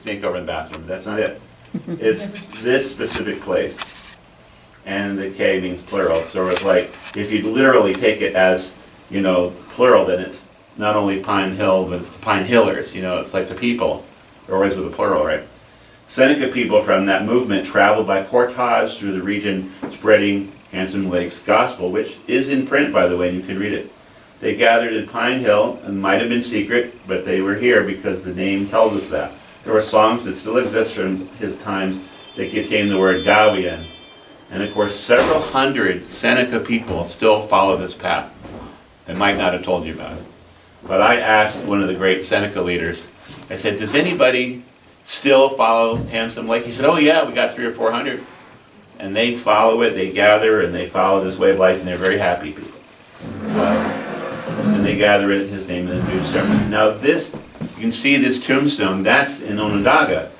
sink over in the bathroom. That's not it. It's this specific place. And the K means plural. So it's like, if you literally take it as, you know, plural, then it's not only Pine Hill, but it's the Pine Hillers. You know, it's like the people. They're always with a plural, right? Seneca people from that movement traveled by portage through the region, spreading Handsome Lake's gospel, which is in print, by the way, and you can read it. They gathered in Pine Hill, and might have been secret, but they were here because the name tells us that. There were songs that still exist from his times that contain the word Gawian. And of course, several hundred Seneca people still follow this path. I might not have told you about it. But I asked one of the great Seneca leaders, I said, does anybody still follow Handsome Lake? He said, oh yeah, we got 300 or 400. And they follow it, they gather, and they follow this way of life, and they're very happy people. And they gather in his name and do ceremony. Now this, you can see this tombstone, that's in Onondaga.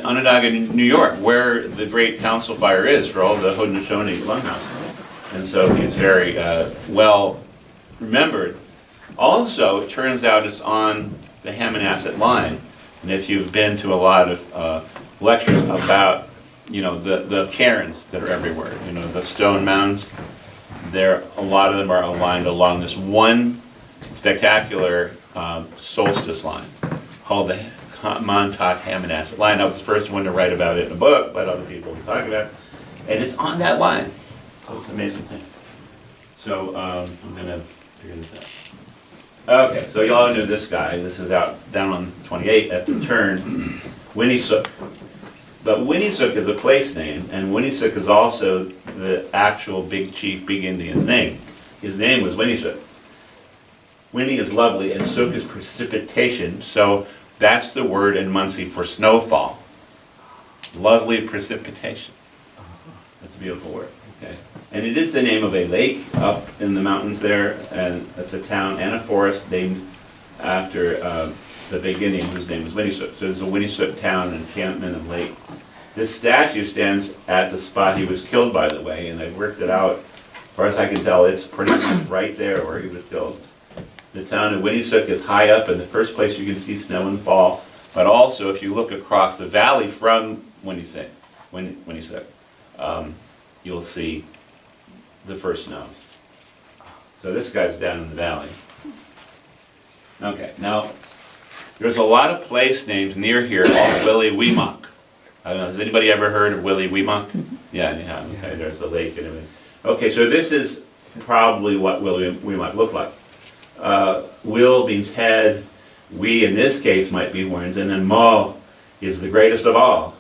Onondaga, New York, where the great council fire is for all the Haudenosaunee Longhouse. And so he's very well remembered. Also, it turns out it's on the Hammonasset line. And if you've been to a lot of lectures about, you know, the cairns that are everywhere, you know, the stone mounds, a lot of them are aligned along this one spectacular solstice line called the Montauk Hammonasset line. I was the first one to write about it in a book, but other people were talking about it. And it's on that line. So it's an amazing thing. So I'm going to figure this out. Okay, so you all know this guy. This is out down on 28 at the turn, Winnisook. But Winnisook is a place name, and Winnisook is also the actual big chief, big Indian's name. His name was Winnisook. Winnie is lovely, and sook is precipitation, so that's the word in Munsee for snowfall. Lovely precipitation. That's a beautiful word. Okay. And it is the name of a lake up in the mountains there, and it's a town and a forest named after the big Indian whose name was Winnisook. So there's a Winnisook town and encampment and lake. This statue stands at the spot he was killed, by the way, and I worked it out. As far as I can tell, it's pretty much right there where he was killed. The town of Winnisook is high up, in the first place you can see snow and fall, but also if you look across the valley from Winnisook, you'll see the first snows. So this guy's down in the valley. Okay, now there's a lot of place names near here called Willie Weemock. I don't know, has anybody ever heard of Willie Weemock? Yeah, okay, there's the lake and everything. Okay, so this is probably what Willie Weemock looked like. Will means head, we in this case might be horns, and then Maul is the greatest of all.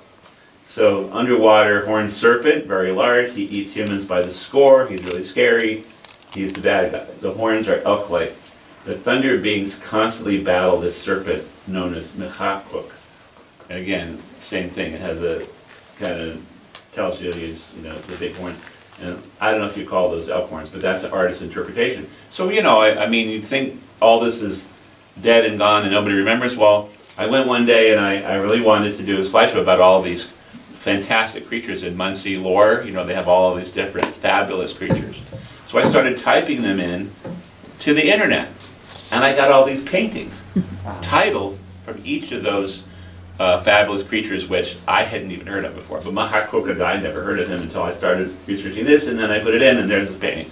So underwater horned serpent, very large, he eats humans by the score, he's really scary, he's the bad guy. The horns are elk-like. The thunder beings constantly battle this serpent known as Mechakuk. And again, same thing, it has a kind of, tells you he's, you know, the big horns. And I don't know if you call those elk horns, but that's an artist's interpretation. So, you know, I mean, you'd think all this is dead and gone and nobody remembers. Well, I went one day and I really wanted to do a slideshow about all these fantastic creatures in Munsee lore. You know, they have all these different fabulous creatures. So I started typing them in to the internet. And I got all these paintings, titles from each of those fabulous creatures, which I hadn't even heard of before. But Mahakoka, I never heard of him until I started researching this, and then I put it in, and there's the painting.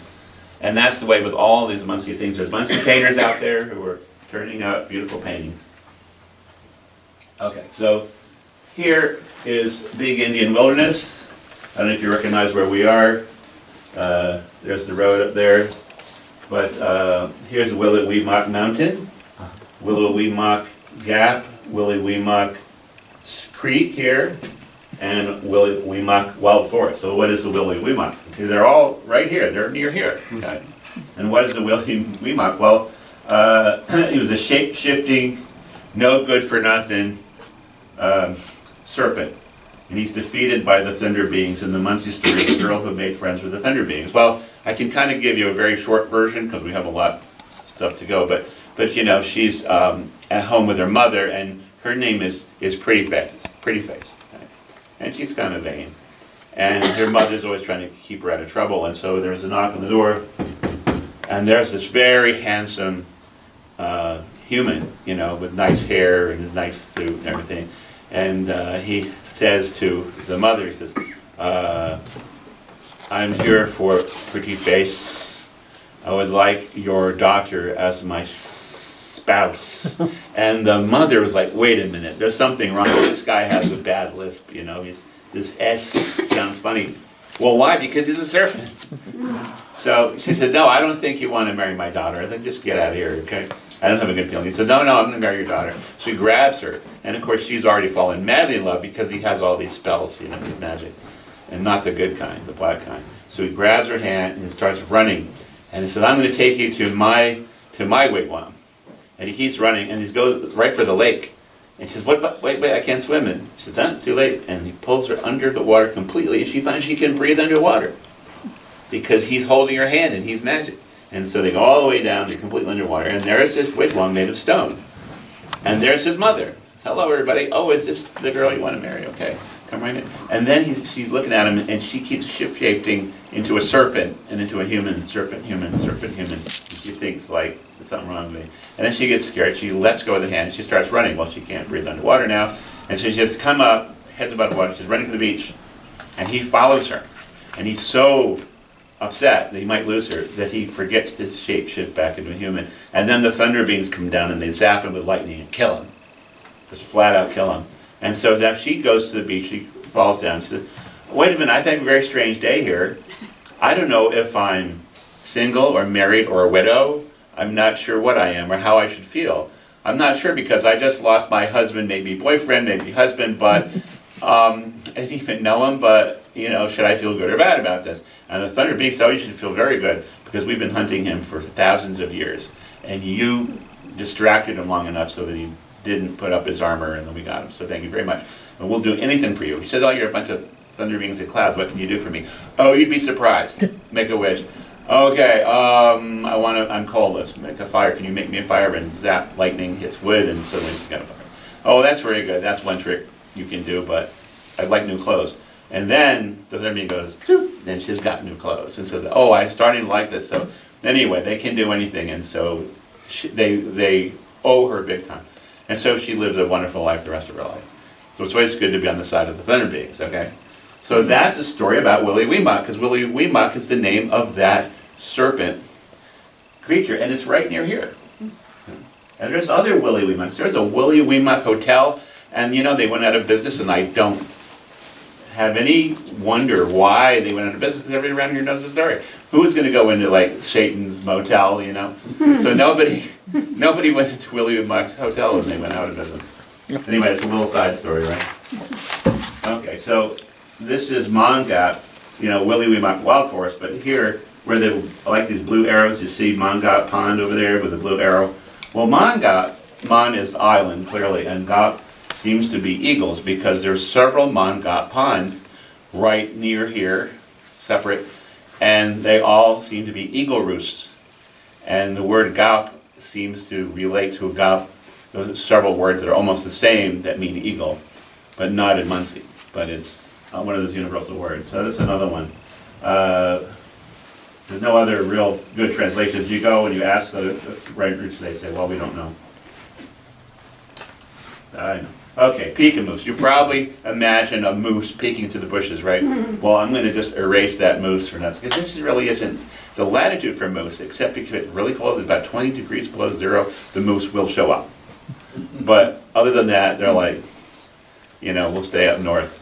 And that's the way with all these Munsee things. There's Munsee painters out there who are turning out beautiful paintings. Okay, so here is Big Indian Wilderness. I don't know if you recognize where we are. There's the road up there. But here's Willie Weemock Mountain, Willie Weemock Gap, Willie Weemock Creek here, and Willie Weemock Wild Forest. So what is the Willie Weemock? They're all right here. They're near here. Okay. And what is the Willie Weemock? Well, he was a shape-shifting, no good for nothing serpent. And he's defeated by the Thunder Beings in the Munsee story, the girl who made friends with the Thunder Beings. Well, I can kind of give you a very short version because we have a lot of stuff to go. But you know, she's at home with her mother, and her name is Pretty Face. Pretty Face. Right? And she's kind of vain. And her mother's always trying to keep her out of trouble. And so there's a knock on the door, and there's this very handsome human, you know, with nice hair and a nice suit and everything. And he says to the mother, he says, I'm here for pretty face. I would like your daughter as my spouse. And the mother was like, wait a minute, there's something wrong. This guy has a bad lisp, you know, this S sounds funny. Well, why? Because he's a serpent. So she said, no, I don't think you want to marry my daughter. I think just get out of here, okay? I don't have a good feeling. He said, no, I'm going to marry your daughter. So he grabs her. And of course, she's already fallen madly in love because he has all these spells, you know, his magic. And not the good kind, the black kind. So he grabs her hand and he starts running. And he says, I'm going to take you to my wigwam. And he keeps running and he goes right for the lake. And she says, wait, I can't swim. And she says, too late. And he pulls her under the water completely. And she finds she can breathe underwater. Because he's holding her hand and he's magic. And so they go all the way down, they're completely underwater, and there's this wigwam made of stone. And there's his mother. Hello, everybody. Oh, is this the girl you want to marry? Okay, come right in. And then she's looking at him, and she keeps shift-shaping into a serpent, and into a human, serpent, human, serpent, human. And she thinks, like, there's something wrong with me. And then she gets scared. She lets go of the hand, and she starts running. Well, she can't breathe underwater now. And so she just come up, heads above the water, she's running to the beach. And he follows her. And he's so upset that he might lose her, that he forgets to shape-shift back into a human. And then the thunder beings come down and they zap him with lightning and kill him. Just flat out kill him. And so as she goes to the beach, she falls down. She says, wait a minute, I've had a very strange day here. I don't know if I'm single or married or a widow. I'm not sure what I am or how I should feel. I'm not sure because I just lost my husband, maybe boyfriend, maybe husband, but I didn't even know him, but you know, should I feel good or bad about this? And the thunder being, so you should feel very good because we've been hunting him for thousands of years. And you distracted him long enough so that he didn't put up his armor and then we got him. So thank you very much. And we'll do anything for you. He said, oh, you're a bunch of thunder beings and clouds. What can you do for me? Oh, you'd be surprised. Make a wish. Okay, I'm cold. Let's make a fire. Can you make me a fire? And zap, lightning hits wood and suddenly it's got a fire. Oh, that's very good. That's one trick you can do, but I'd like new clothes. And then the thunder being goes, then she's got new clothes. And so, oh, I'm starting to like this. So anyway, they can do anything. And so they owe her big time. And so she lives a wonderful life the rest of her life. So it's always good to be on the side of the thunder beings, okay? So that's a story about Willie Weemuck, because Willie Weemuck is the name of that serpent creature, and it's right near here. And there's other Willie Weemucks. There's a Willie Weemuck Hotel, and you know, they went out of business, and I don't have any wonder why they went out of business, because everybody around here knows the story. Who's going to go into, like, Satan's motel, you know? So nobody went into Willie Weemuck's hotel when they went out of business. Anyway, it's a little side story, right? Okay, so this is Mongap, you know, Willie Weemuck Wild Forest, but here, where I like these blue arrows, you see Mongap Pond over there with the blue arrow. Well, Mon is the island, clearly, and Gap seems to be eagles, because there's several Mongap ponds right near here, separate, and they all seem to be eagle roosts. And the word Gap seems to relate to Gap. There's several words that are almost the same that mean eagle, but not in Munsee. But it's one of those universal words. So this is another one. There's no other real good translations. You go and you ask the right roots, they say, well, we don't know. I know. Okay, peak a moose. You probably imagine a moose peeking through the bushes, right? Well, I'm going to just erase that moose for now, because this really isn't the latitude for moose, except if it's really cold, it's about 20 degrees below zero, the moose will show up. But other than that, they're like, you know, we'll stay up north.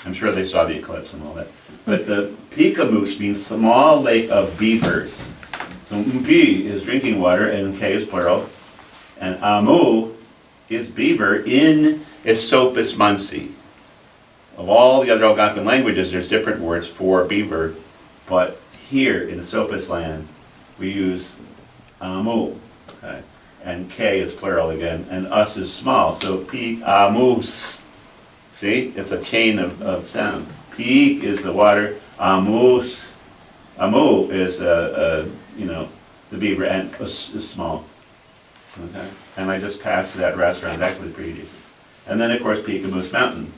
I'm sure they saw the eclipse and all that. But the pika moose means small lake of beavers. So mpi is drinking water, and k is plural. And amu is beaver in Esopus Munsee. Of all the other Algonquin languages, there's different words for beaver, but here in Esopus land, we use amu, okay? And k is plural again, and us is small, so peak amus. See, it's a chain of sounds. Peak is the water, amus, amu is you know, the beaver, and us is small. Okay, and I just passed that restaurant, actually pretty decent. And then of course Peekamoose Mountain,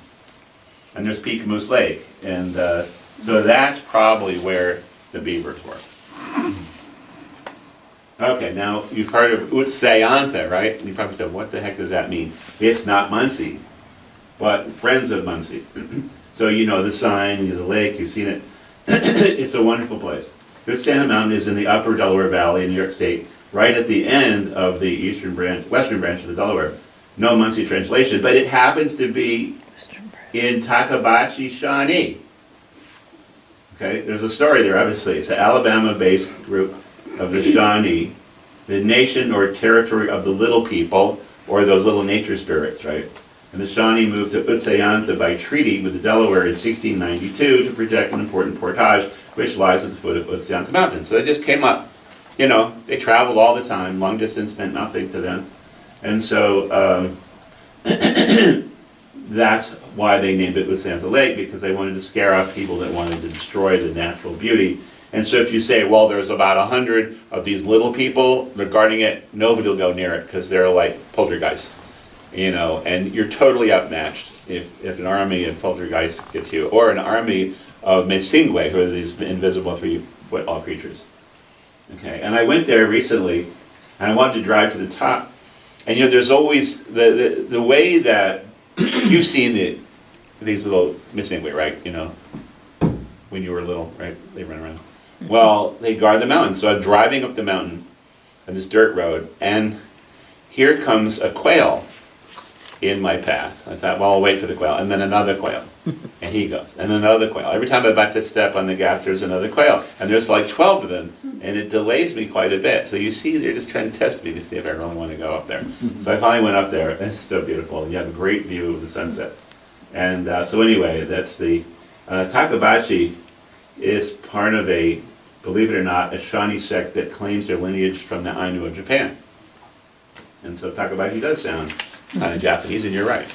and there's Peekamoose Lake, and so that's probably where the beavers were. Okay, now you've heard of Utsayantha, right? And you probably said, what the heck does that mean? It's not Munsee, but Friends of Munsee. So you know the sign, the lake, you've seen it. It's a wonderful place. Utsayantha Mountain is in the upper Delaware Valley in New York State, right at the end of the western branch of the Delaware. No Munsee translation, but it happens to be in Takabachi, Shawnee. Okay, there's a story there, obviously. It's an Alabama-based group of the Shawnee, the nation or territory of the little people, or those little nature spirits, right? And the Shawnee moved to Utsayantha by treaty with the Delaware in 1692 to protect an important portage which lies at the foot of Utsayantha Mountain. So they just came up, you know, they traveled all the time, long distance meant nothing to them. And so that's why they named it Utsayantha Lake, because they wanted to scare off people that wanted to destroy the natural beauty. And so if you say, well, there's about 100 of these little people regarding it, nobody will go near it because they're like poltergeists, you know, and you're totally outmatched if an army of poltergeists gets you, or an army of Mesingwe, who are these invisible 3-foot tall creatures. Okay, and I went there recently, and I wanted to drive to the top, and you know, there's always the way that you've seen these little Mesingwe, right? You know, when you were little, right? They run around. Well, they guard the mountain. So I'm driving up the mountain on this dirt road, and here comes a quail in my path. I thought, well, I'll wait for the quail, and then another quail, and he goes, and another quail. Every time I'm about to step on the gas, there's another quail, and there's like 12 of them, and it delays me quite a bit. So you see, they're just trying to test me to see if I really want to go up there. So I finally went up there, and it's so beautiful. You have a great view of the sunset. And so anyway, that's the Takabachi is part of a, believe it or not, a Shawnee sect that claims their lineage from the Ainu of Japan. And so Takabachi does sound kind of Japanese, and you're right.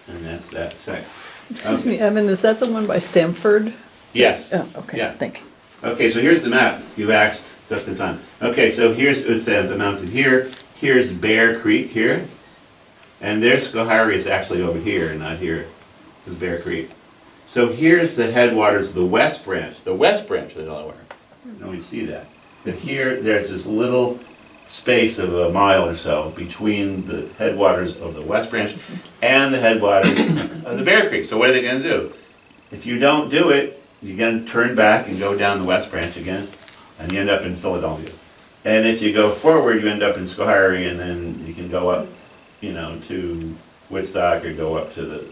And that's that sect. Excuse me, Evan, is that the one by Stamford? Yes. Oh, okay, Yeah. thank you. Okay, so here's the map. You asked just in time. Okay, so here's the mountain here. Here's Bear Creek here. And there's Schoharie is actually over here, not here. This is Bear Creek. So here's the headwaters of the West Branch of the Delaware. Nobody see that. But here, there's this little space of a mile or so between the headwaters of the West Branch and the headwaters of the Bear Creek. So what are they going to do? If you don't do it, you're going to turn back and go down the West Branch again, and you end up in Philadelphia. And if you go forward, you end up in Schoharie, and then you can go up, you know, to Woodstock or go up to the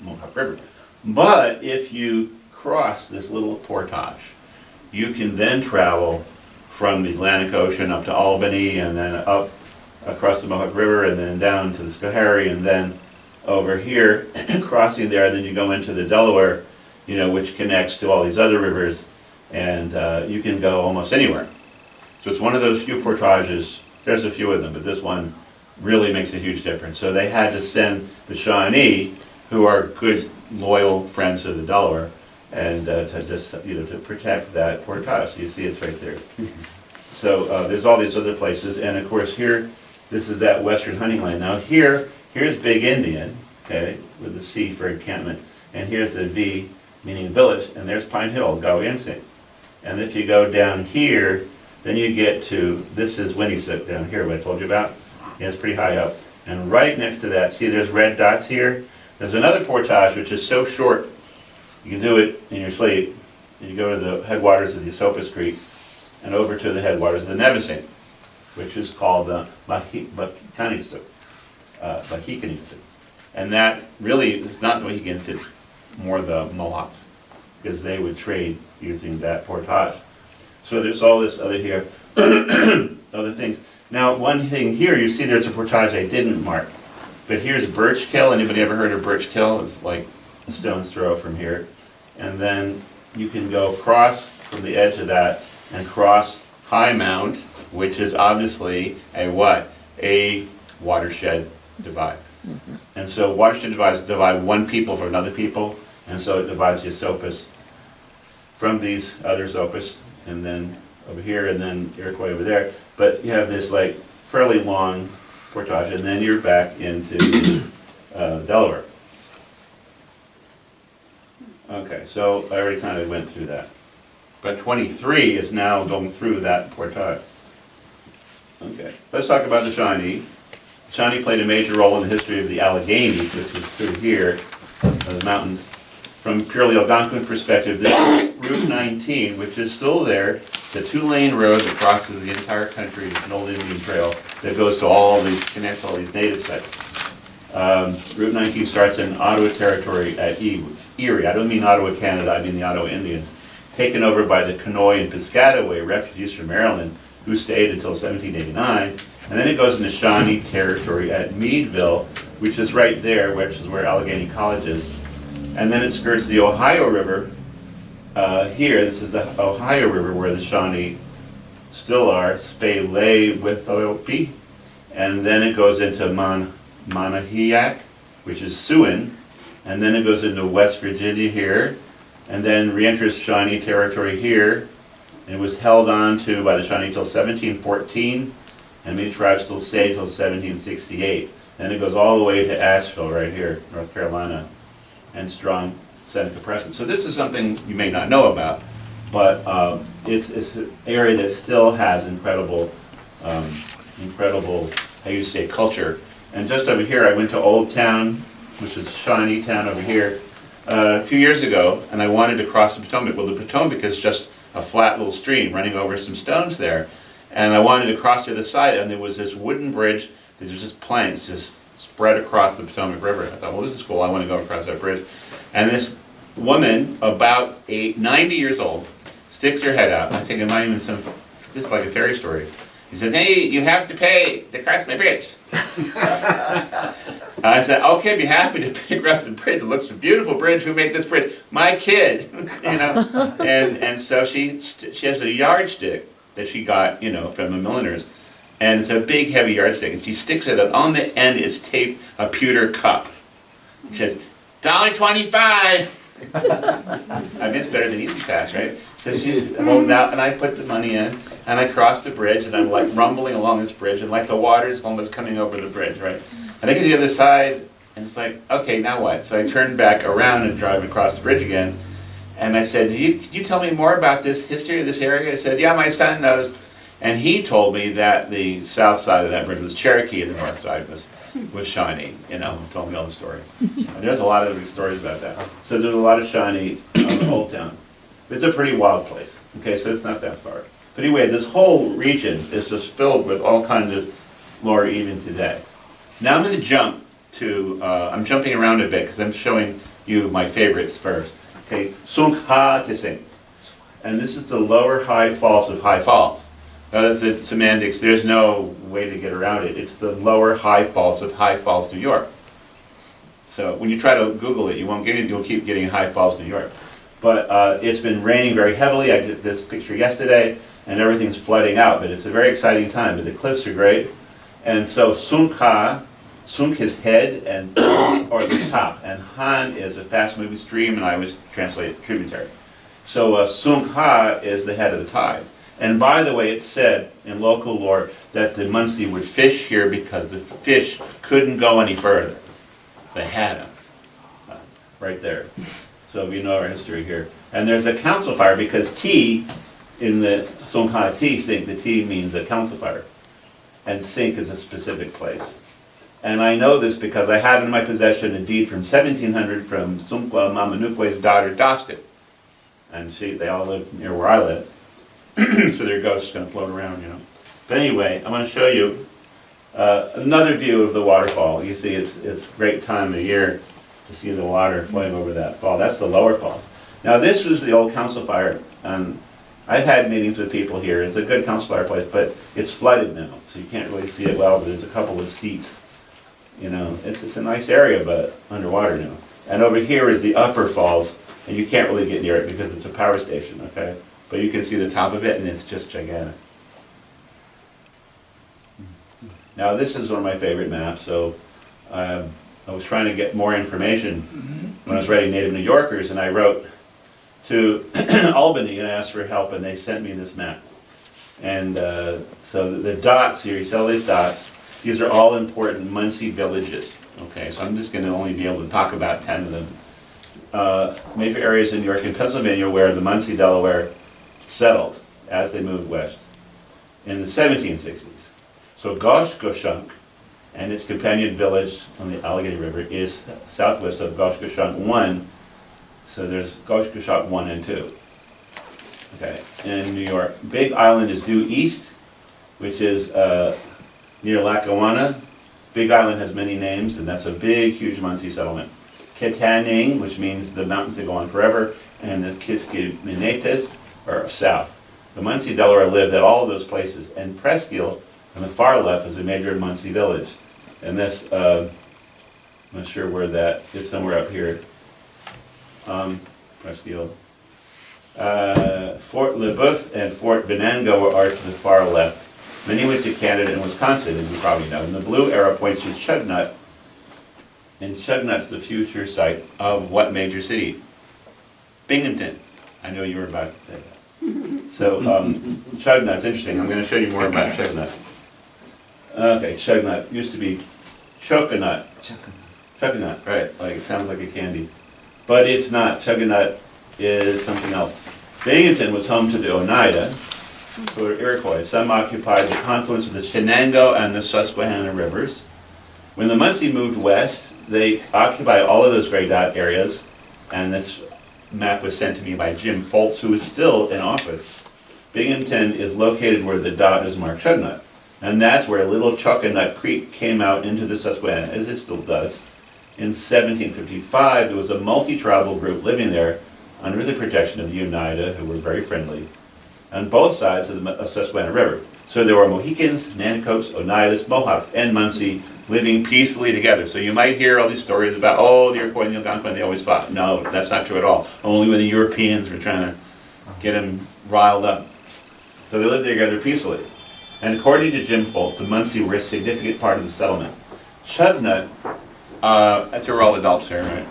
Mohawk River. But if you cross this little portage, you can then travel from the Atlantic Ocean up to Albany, and then up across the Mohawk River, and then down to the Schoharie, and then over here, crossing there, then you go into the Delaware, you know, which connects to all these other rivers, and you can go almost anywhere. So it's one of those few portages, there's a few of them, but this one really makes a huge difference. So they had to send the Shawnee, who are good, loyal friends of the Delaware, and to just, you know, to protect that portage. So you see it's right there. So there's all these other places, and of course here, this is that western hunting land. Now here's Big Indian, okay, with the C for encampment, and here's the V, meaning village, and there's Pine Hill, Gowinsing. And if you go down here, then you get to, this is Winniesuk down here, what I told you about. Yeah, it's pretty high up. And right next to that, see there's red dots here? There's another portage which is so short, you can do it in your sleep. And you go to the headwaters of the Esopus Creek and over to the headwaters of the Navesink, which is called the Mahikanisuk. And that really is not the Mohicans, it's more the Mohawks, because they would trade using that portage. So there's all this other here, other things. Now, one thing here, you see there's a portage I didn't mark, but here's Birchkill. Anybody ever heard of Birchkill? It's like a stone's throw from here. And then you can go across from the edge of that and cross High Mount, which is obviously a what? A watershed divide. Mm-hmm. And so watershed divides divide one people from another people, and so it divides the Esopus from these other Esopus, and then over here, and then Iroquois over there. But you have this like fairly long portage, and then you're back into Delaware. Okay, so I already kind of went through that. but 23 is now going through that portage. Okay, let's talk about the Shawnee. The Shawnee played a major role in the history of the Alleghenies, which is through here, the mountains. From a purely Algonquin perspective, this Route 19, which is still there, it's a 2-lane road that crosses the entire country. It's an old Indian trail that goes to all these, connects all these native sites. Route 19 starts in Ottawa Territory at Erie. I don't mean Ottawa, Canada, I mean the Ottawa Indians. Taken over by the Conoy and Piscataway refugees from Maryland, who stayed until 1789. And then it goes into Shawnee Territory at Meadville, which is right there, which is where Allegheny College is. And then it skirts the Ohio River here. This is the Ohio River where the Shawnee still are, Spay with Opi. And then it goes into Monahiac, which is Siouan. And then it goes into West Virginia here. And then re-enters Shawnee Territory here. And it was held on to by the Shawnee till 1714. And many tribes still stayed till 1768. Then it goes all the way to Asheville right here, North Carolina, and strong Seneca Crescent. So this is something you may not know about, but it's an area that still has incredible, how you say, culture. And just over here, I went to Old Town, which is Shawnee Town over here, a few years ago, and I wanted to cross the Potomac. Well, the Potomac is just a flat little stream running over some stones there, and I wanted to cross the other side, and there was this wooden bridge that was just planks, just spread across the Potomac River. I thought, well, this is cool, I want to go across that bridge. And this woman, about 90 years old, sticks her head out. I think it might even some, this is like a fairy story. He said, hey, you have to pay to cross my bridge. I said, okay, be happy to pay across the bridge. It looks a beautiful bridge. Who made this bridge? My kid. And so she has a yardstick that she got, from the milliners. And it's a big, heavy yardstick, and she sticks it up. On the end is taped a pewter cup. She says, $1.25. I mean, it's better than Easy Pass, right? So she's holding out, and I put the money in, and I cross the bridge, and I'm like rumbling along this bridge, and like the water's almost coming over the bridge, right? And I get to the other side, and it's like, okay, now what? So I turn back around and drive across the bridge again, and I said, could you tell me more about this history of this area? I said, yeah, my son knows. And he told me that the south side of that bridge was Cherokee and the north side was Shawnee, told me all the stories. And there's a lot of stories about that. So there's a lot of Shawnee on Old Town. It's a pretty wild place, okay, so it's not that far. But anyway, this whole region is just filled with all kinds of lore even today. Now I'm going to jump to, I'm jumping around a bit because I'm showing you my favorites first. Okay, Sunk Ha Tising. And this is the lower high falls of High Falls. That's the semantics, there's no way to get around it. It's the lower High Falls of High Falls, New York. So when you try to Google it, you won't get it, you'll keep getting High Falls, New York. But it's been raining very heavily. I did this picture yesterday, and everything's flooding out, but it's a very exciting time, but the cliffs are great. And so Sunk Ha, Sunk is head, and or the top, and Han is a fast-moving stream, and I always translate tributary. So Sunk Ha is the head of the tide. And by the way, it's said in local lore that the Munsee would fish here because the fish couldn't go any further. They had them right there. So we know our history here. And there's a council fire because tea, in the Sunk Ha tea sink, the tea means a council fire. And sink is a specific place. And I know this because I have in my possession a deed from 1700 from Sunkwa Mamanukwe's daughter, Dostit. And they all live near where I live. So their ghosts going to float around, But anyway, I'm going to show you another view of the waterfall. You see, it's a great time of year to see the water flowing over that fall. That's the lower falls. Now this was the old council fire, and I've had meetings with people here. It's a good council fire place, but it's flooded now, so you can't really see it well, but there's a couple of seats. It's a nice area, but underwater now. And over here is the upper falls, and you can't really get near it because it's a power station, okay? But you can see the top of it, and it's just gigantic. Now this is one of my favorite maps, so I was trying to get more information when I was writing Native New Yorkers, and I wrote to Albany and asked for help, and they sent me this map. And so the dots here, you see all these dots, these are all important Munsee villages. Okay, so I'm just going to only be able to talk about 10 of them. Major areas in New York and Pennsylvania where the Munsee, Delaware, settled as they moved west in the 1760s. So Goshkoshunk and its companion village on the Allegheny River is southwest of Goshkoshunk 1. So there's Goshkoshunk 1 and 2. Okay, in New York. Big Island is due east, which is near Lackawanna. Big Island has many names, and that's a big, huge Munsee settlement. Ketaning, which means the mountains that go on forever, and the Kiskiminates are south. The Munsee Delaware lived at all of those places, and Presqu'île, on the far left, is a major Munsee village. And this, I'm not sure where that, it's somewhere up here. Presqu'île. Fort Le Boeuf and Fort Venango are to the far left. Many went to Canada and Wisconsin, as you probably know. And the blue arrow points to Chugnut, and Chugnut's the future site of what major city? Binghamton. I know you were about to say that. So, Chugnut's interesting. I'm going to show you more about Chugnut. Okay, Chugnut used to be Choconut. Choconut, right? Like it sounds like a candy, but it's not. Chugnut is something else. Binghamton was home to the Oneida, who were Iroquois. Some occupied the confluence of the Shenango and the Susquehanna rivers. When the Munsee moved west, they occupied all of those gray dot areas, and this map was sent to me by Jim Foltz, who is still in office. Binghamton is located where the dot is marked Chugnut, and that's where Little Choconut Creek came out into the Susquehanna, as it still does. In 1755, there was a multi-tribal group living there under the protection of the Oneida, who were very friendly, on both sides of the Susquehanna River. So there were Mohicans, Nanticokes, Oneidas, Mohawks, and Munsee living peacefully together. So you might hear all these stories about, oh, the Iroquois and the Algonquin, they always fought. No, that's not true at all. Only when the Europeans were trying to get them riled up. So they lived together peacefully. And according to Jim Foltz, the Munsee were a significant part of the settlement. Chugnut, that's where we're all adults here, right?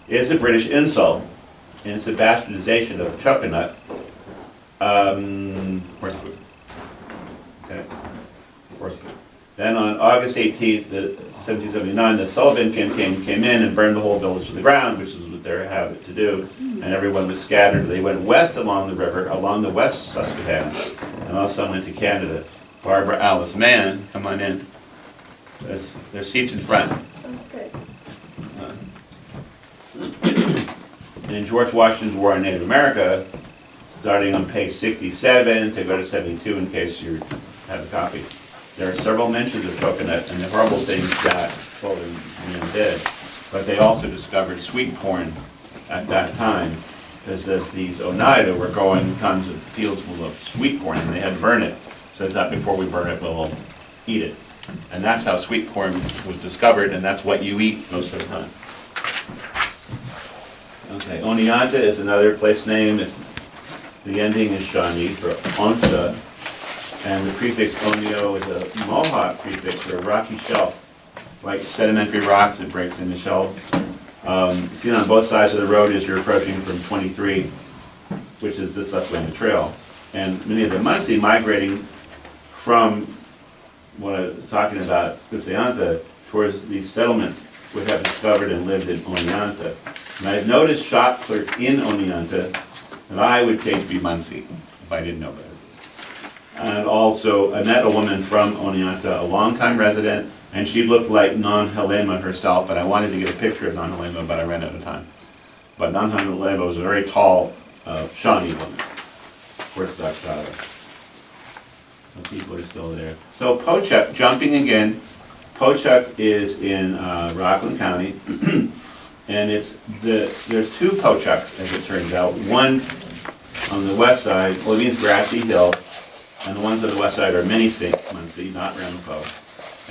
Is a British insult, and it's a bastardization of Choconut. Where's the food? Okay. Where's the food? Then on August 18th, 1779, the Sullivan came in and burned the whole village to the ground, which is what they're habit to do, and everyone was scattered. They went west along the river, along the west Susquehanna, and also went to Canada. Barbara Alice Mann, come on in. There's seats in front. Okay. In George Washington's War on Native America, starting on page 67 to go to 72 in case you have a copy, there are several mentions of coconut and the horrible things that children did. But they also discovered sweet corn at that time, because these Oneida were growing tons of fields full of sweet corn, and they had to burn it. So it's not before we burn it, we'll eat it. And that's how sweet corn was discovered, and that's what you eat most of the time. Okay, Oneonta is another place name. The ending is Shawnee for Onta, and the prefix Oneo is a Mohawk prefix for a rocky shelf, like sedimentary rocks that breaks in the shelf. Seen on both sides of the road as you're approaching from 23, which is the Susquehanna Trail. And many of the Munsee migrating from what I'm talking about, Kuseonta, towards these settlements would have discovered and lived in Oneonta. And I've noticed shop clerks in Oneonta that I would take to be Munsee if I didn't know better. And also, I met a woman from Oneonta, a longtime resident, and she looked like Non Helema herself, and I wanted to get a picture of Non Helema, but I ran out of time. But Non Helema was a very tall Shawnee woman. Orthodox daughter. So people are still there. So Pochuck, jumping again, Pochuck is in Rockland County, and there's two Pochucks, as it turns out. One on the west side, well, it means grassy hill, and the ones on the west side are Munsee, not Ramapo.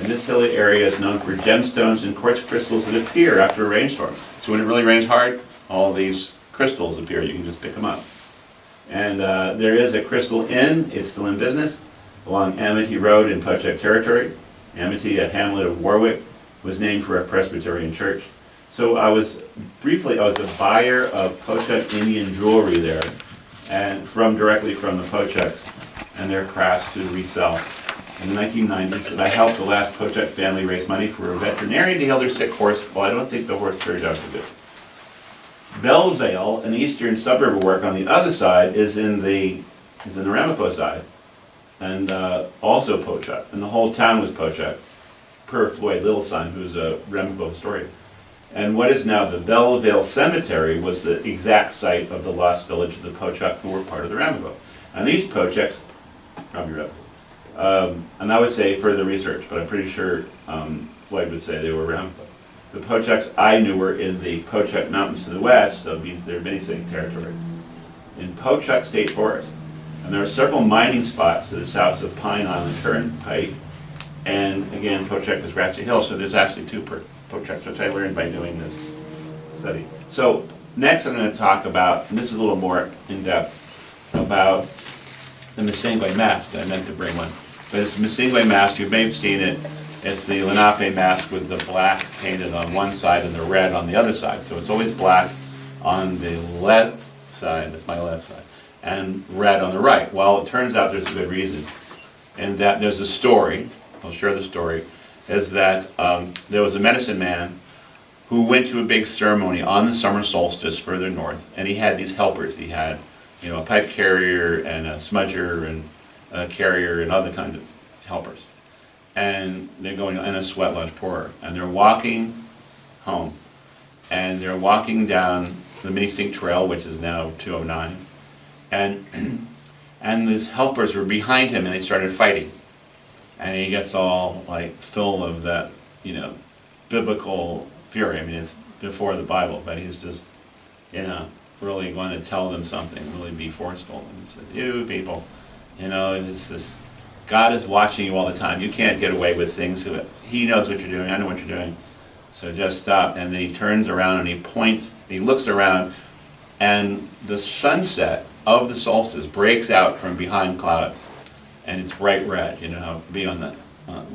And this hilly area is known for gemstones and quartz crystals that appear after a rainstorm. So when it really rains hard, all these crystals appear. You can just pick them up. And there is a crystal inn. It's still in business along Amity Road in Pochuck territory. Amity, a hamlet of Warwick, was named for a Presbyterian church. So I was the buyer of Pochuck Indian jewelry there, and directly from the Pochucks and their crafts to resell. In the 1990s, and I helped the last Pochuck family raise money for a veterinarian to heal their sick horse. Well, I don't think the horse turned out so good. Bellevale, an eastern suburb of Warwick on the other side, is in the Ramapo side, and also Pochuck, and the whole town was Pochuck, per Floyd Littleson, who's a Ramapo historian. And what is now the Bellevale Cemetery was the exact site of the lost village of the Pochuck, who were part of the Ramapo. And these Pochucks, probably Ramapo, and I would say further research, but I'm pretty sure Floyd would say they were Ramapo. The Pochucks I knew were in the Pochuck Mountains to the west, so it means they're Minisink territory, in Pochuck State Forest. And there are several mining spots to the south of Pine Island Turnpike, and again, Pochuck is Grassy Hill, so there's actually two Pochucks, which I learned by doing this study. So next I'm going to talk about, and this is a little more in-depth, about the Misingwe mask. I meant to bring one, but it's the Misingwe mask. You may have seen it. It's the Lenape mask with the black painted on one side and the red on the other side. So it's always black on the left side, that's my left side, and red on the right. Well, it turns out there's a good reason. And that there's a story, I'll share the story, is that there was a medicine man who went to a big ceremony on the summer solstice further north, and he had these helpers. He had, you know, a pipe carrier and a smudger and a carrier and other kind of helpers. And they're going, and a sweat lodge pourer, and they're walking home, and they're walking down the Minisink Trail, which is now 209, and these helpers were behind him, and they started fighting, and he gets all like full of that, you know, biblical fury. I mean, it's before the Bible, but he's just, you know, really going to tell them something, really be forceful. And he said, "You people, you know, it's just, God is watching you all the time. You can't get away with things. He knows what you're doing. I know what you're doing. So just stop." And then he turns around and he points, he looks around, and the sunset of the solstice breaks out from behind clouds. And it's bright red, you know, how it be on the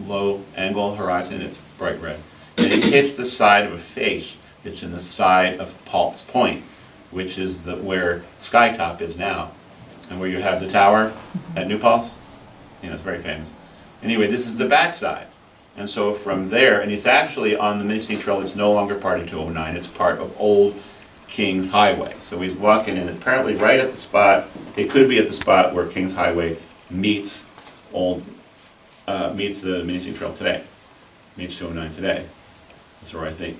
low angle horizon, it's bright red. And it hits the side of a face. It's in the side of Paul's Point, which is where Skytop is now, and where you have the tower at New Paltz. You know, it's very famous. Anyway, this is the backside. And so from there, and it's actually on the Minisink Trail, it's no longer part of 209, it's part of Old Kings Highway. So he's walking in, apparently right at the spot, it could be at the spot where Kings Highway meets meets the Minisink Trail today, meets 209 today. That's where I think.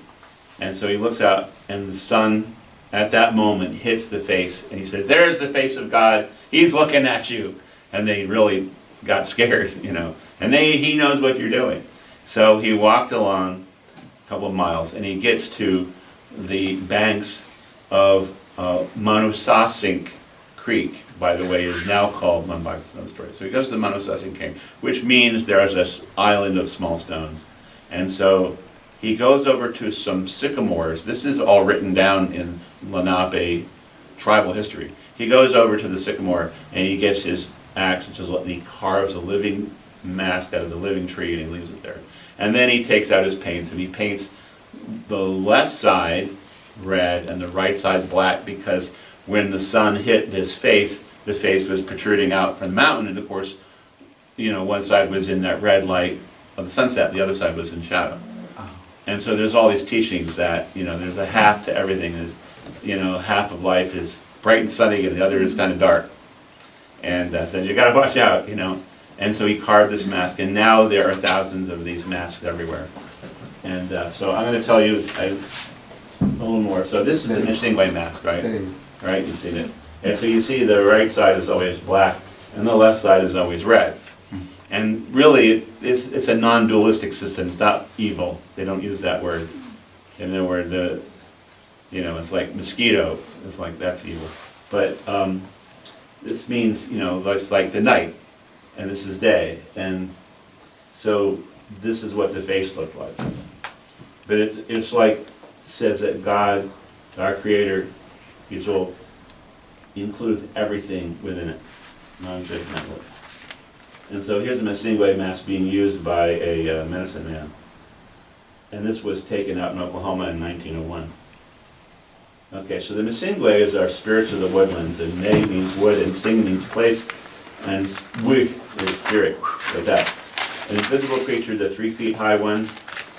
And so he looks out, and the sun at that moment hits the face, and he said, "There's the face of God, he's looking at you." And they really got scared, you know, and he knows what you're doing. So he walked along a couple of miles, and he gets to the banks of Manusasink Creek, by the way, is now called Mumbai Story. So he goes to the Manusasink Creek, which means there's this island of small stones. And so he goes over to some sycamores. This is all written down in Lenape tribal history. He goes over to the sycamore, and he gets his axe, and he carves a living mask out of the living tree, and he leaves it there. And then he takes out his paints, and he paints the left side red and the right side black, because when the sun hit this face, the face was protruding out from the mountain, and of course, you know, one side was in that red light of the sunset, the other side was in shadow. And so there's all these teachings that, you know, there's a half to everything. There's, you know, half of life is bright and sunny, and the other is kind of dark. And so you got to watch out, you know. And so he carved this mask, and now there are thousands of these masks everywhere. And so I'm going to tell you a little more. So this is the Misingwe mask, right? Right, you've seen it. And so you see the right side is always black, and the left side is always red. And really, it's a non-dualistic system. It's not evil. They don't use that word. In the word, you know, it's like mosquito. It's like, that's evil. But this means, you know, it's like the night, and this is day. And so this is what the face looked like. But it's like, it says that God, our Creator, He's all, He includes everything within it, non-judgmental. And so here's a Misingwe mask being used by a medicine man. And this was taken out in Oklahoma in 1901. Okay, so the Misingwe is our spirits of the woodlands, and Me means wood, and Sing means place, and Swig is spirit, like that. An invisible creature, the 3 feet high one,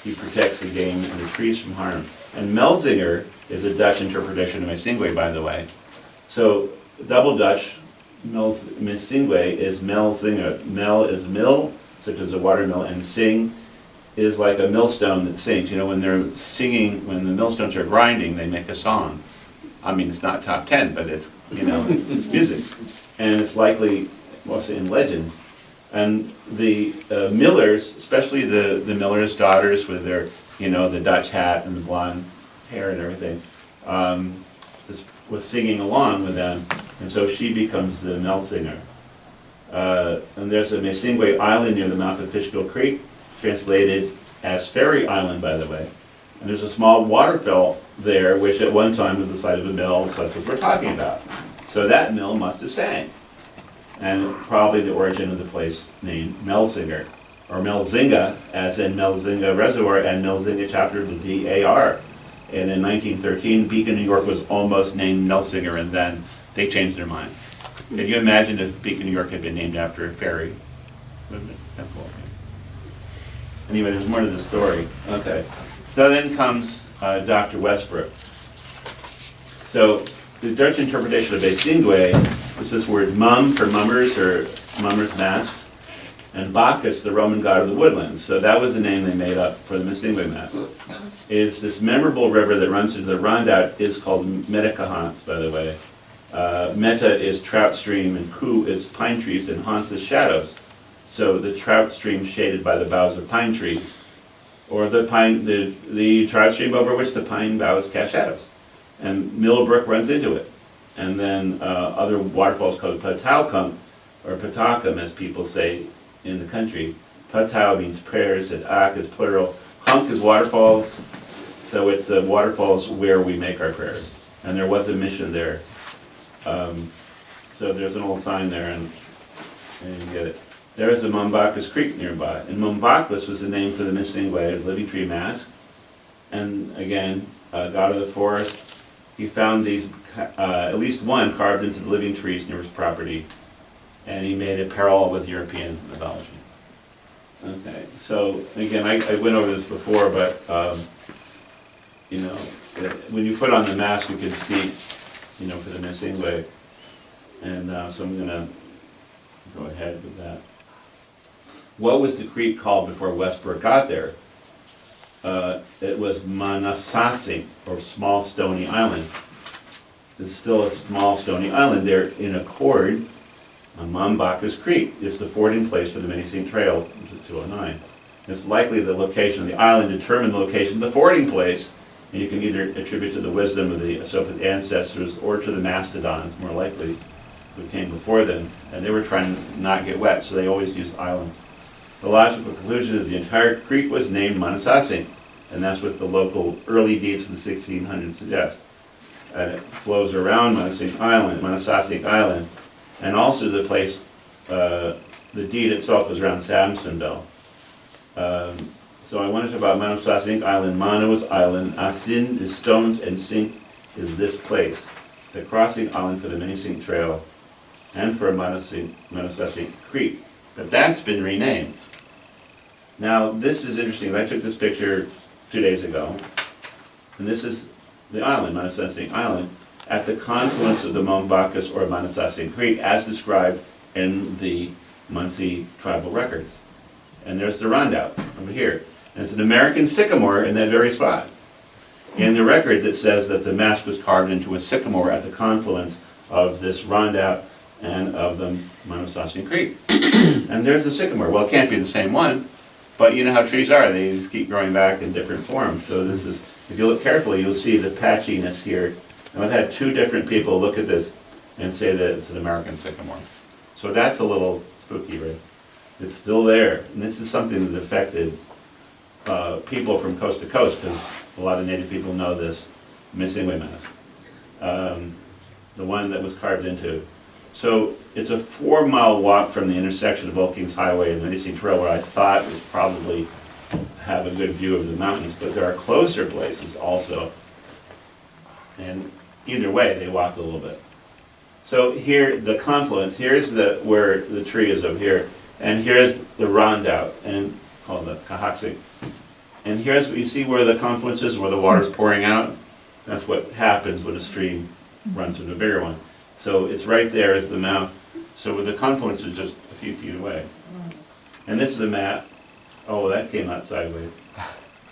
He protects the game and the trees from harm. And Melzinger is a Dutch interpretation of Mesingwe, by the way. So double Dutch, Mesingwe is Melzinger. Mel is mill, such as a water mill, and sing is like a millstone that sings. You know, when they're singing, when the millstones are grinding, they make a song. I mean, it's not top 10, but it's, you know, it's music. And it's likely, mostly in legends. And the millers, especially the miller's daughters with their, you know, the Dutch hat and the blonde hair and everything, just was singing along with them. And so she becomes the mill singer. And there's a Mesingwe Island near the mouth of Fishkill Creek, translated as Ferry Island, by the way. And there's a small waterfall there, which at one time was the site of a mill, such as we're talking about. So that mill must have sang. And probably the origin of the place named Melzinger, or Melzinga, as in Melzinga Reservoir and Melzinga chapter of the DAR. And in 1913, Beacon, New York was almost named Melzinger, and then they changed their mind. Can you imagine if Beacon, New York had been named after a ferry? Wouldn't it? That's cool. Anyway, there's more to the story. Okay. So then comes Dr. Westbrook. So the Dutch interpretation of Mesingwe is this word mum for mummers or mummers' masks, and Bacchus, the Roman god of the woodlands. So that was the name they made up for the Mesingwe mask. It's this memorable river that runs into the Rondout is called Metacahants, by the way. Meta is trout stream, and Ku is pine trees, and Hans is shadows. So the trout stream shaded by the boughs of pine trees, or the trout stream over which the pine boughs cast shadows. And Millbrook runs into it. And then other waterfalls called Pataukum, or Patakum, as people say in the country. Patau means prayers, and Ak is plural. Hunk is waterfalls, so it's the waterfalls where we make our prayers. And there was a mission there. So there's an old sign there, and you get it. There is a Mumbacus Creek nearby. And Mumbacus was the name for the Mesingwe living tree mask. And again, god of the forest. He found these, at least one carved into the living trees near his property. And he made a parallel with European mythology. Okay, so again, I went over this before, but you know, when you put on the mask, you can speak, you know, for the Mesingwe. And so I'm going to go ahead with that. What was the creek called before Westbrook got there? It was Manasasi, or Small Stony Island. It's still a small stony island there in accord on Mumbacus Creek. It's the fording place for the Minisink Trail, which is 209. It's likely the location of the island determined the location of the fording place, and you can either attribute to the wisdom of the Asopid ancestors or to the mastodons, more likely, who came before them, and they were trying to not get wet, so they always used islands. The logical conclusion is the entire creek was named Manasasi, and that's what the local early deeds from the 1600s suggest. And it flows around Manasasi Island, and also the place, the deed itself was around Samsonville. So I wanted to talk about Manasasi Island. Mana was island, Asin is stones, and Sink is this place. The crossing island for the Minisink Trail and for Manasasi Creek. But that's been renamed. Now, this is interesting. I took this picture 2 days ago, and this is the island, Manasasi Island, at the confluence of the Mumbacus or Manasasi Creek, as described in the Munsee tribal records. And there's the Rondout over here. And it's an American sycamore in that very spot. In the records, it says that the mask was carved into a sycamore at the confluence of this Rondout and of the Manasasi Creek. And there's the sycamore. Well, it can't be the same one, but you know how trees are. They just keep growing back in different forms. So this is, if you look carefully, you'll see the patchiness here. And I've had 2 different people look at this and say that it's an American sycamore. So that's a little spooky, right? It's still there. And this is something that affected people from coast to coast, because a lot of Native people know this Mesingwe mask. The one that was carved into. So it's a 4-mile walk from the intersection of Old Kings Highway and the Minisink Trail, where I thought was probably have a good view of the mountains, but there are closer places also. And either way, they walked a little bit. So here, the confluence, here's where the tree is over here, and here's the Rondout, and called the Cahoxic. And here's, you see where the confluence is, where the water's pouring out? That's what happens when a stream runs into a bigger one. So it's right there is the mouth. So where the confluence is just a few feet away. And this is a map. Oh, that came out sideways.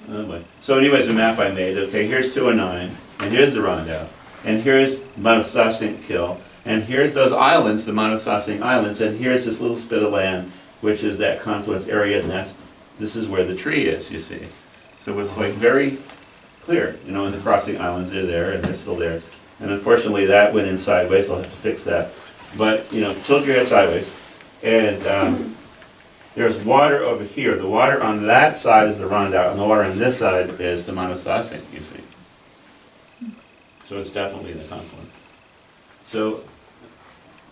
Anyway. So anyways, a map I made. Okay, here's 209, and here's the Rondout, and here's Monosasink Kill, and here's those islands, the Monosasink Islands, and here's this little spit of land, which is that confluence area, and this is where the tree is, you see. So it's like very clear, you know, and the crossing islands are there, and they're still there. And unfortunately, that went in sideways, I'll have to fix that. But, you know, tilt your head sideways, and there's water over here. The water on that side is the Rondout, and the water on this side is the Monosasink, you see. So it's definitely the confluence. So,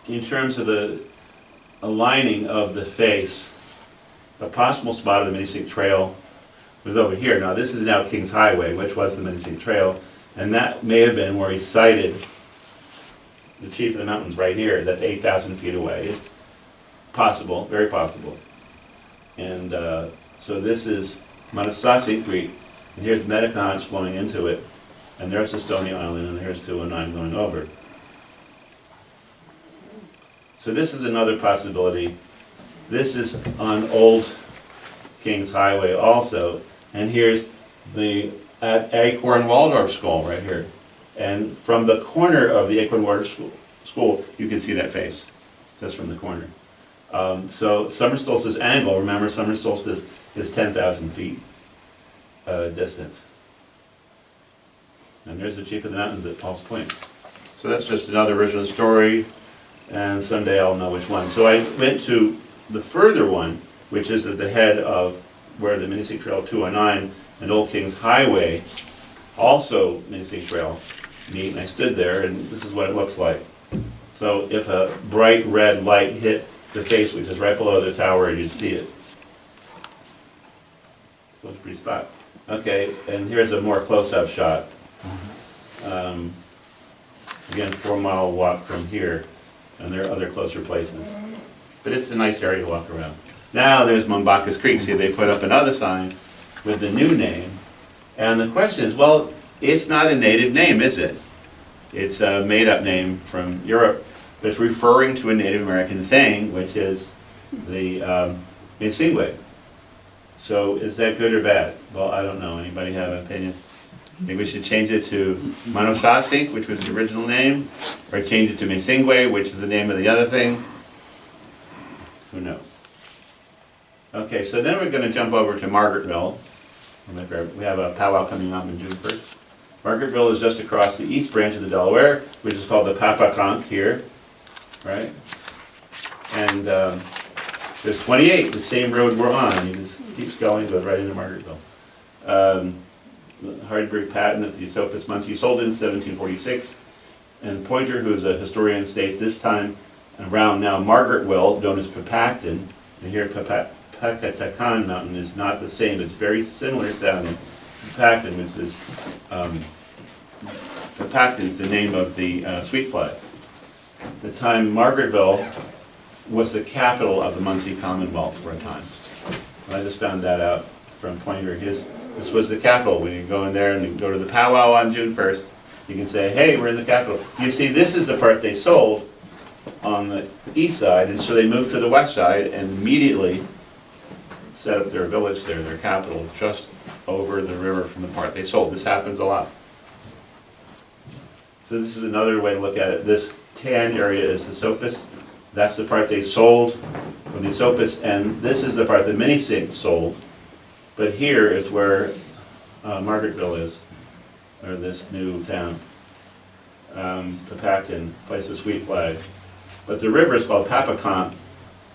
in terms of the aligning of the face, a possible spot of the Munsee Trail was over here. Now this is now King's Highway, which was the Munsee Trail, and that may have been where he sighted the Chief of the Mountains right here. That's 8,000 feet away. It's possible, very possible. And so this is Monosasink Creek, and here's Medicons flowing into it, and there's the Stony Island, and here's 209 going over. So this is another possibility. This is on Old King's Highway also, and here's the Acorn Waldorf School right here. And from the corner of the Acorn Waldorf School, you can see that face, just from the corner. So summer solstice angle, remember summer solstice is 10,000 feet distance. And there's the Chief of the Mountains at Paul's Point. So that's just another original story, and someday I'll know which one. So I went to the further one, which is at the head of where the Munsee Trail 209 and Old King's Highway, also Munsee Trail, meet, and I stood there, and this is what it looks like. So if a bright red light hit the face, which is right below the tower, you'd see it. So it's a pretty spot. Okay, and here's a more close-up shot. Again, 4-mile walk from here, and there are other closer places. But it's a nice area to walk around. Now there's Mumbaka's Creek. See, they put up another sign with the new name. And the question is, well, it's not a native name, is it? It's a made-up name from Europe. It's referring to a Native American thing, which is the Munsee. So is that good or bad? Well, I don't know. Anybody have an opinion? Think we should change it to Monosasink, which was the original name, or change it to Munsee, which is the name of the other thing? Who knows? Okay, so then we're going to jump over to Margaretville. We have a powwow coming up in June 1st. Margaretville is just across the east branch of the Delaware, which is called the Papaconk here, right? And there's 28, the same road we're on. It just keeps going, goes right into Margaretville. Hardenberg patent of the Esopus Munsee sold in 1746, and Pointer, who's a historian, states this time around now Margaretville, known as Papacton, and here Pacatacan Mountain is not the same. It's very similar sounding. Papacton, which is Papacton is the name of the sweet flag. The time Margaretville was the capital of the Munsee Commonwealth for a time. And I just found that out from Pointer. This was the capital. When you go in there and you go to the powwow on June 1st, you can say, hey, we're in the capital. You see, this is the part they sold on the east side, and so they moved to the west side and immediately set up their village there, their capital, just over the river from the part they sold. This happens a lot. So this is another way to look at it. This tan area is the Esopus. That's the part they sold from the Esopus, and this is the part that Munsee sold. But here is where Margaretville is, or this new town, Papacton, place of sweet flag. But the river is called Papaconk.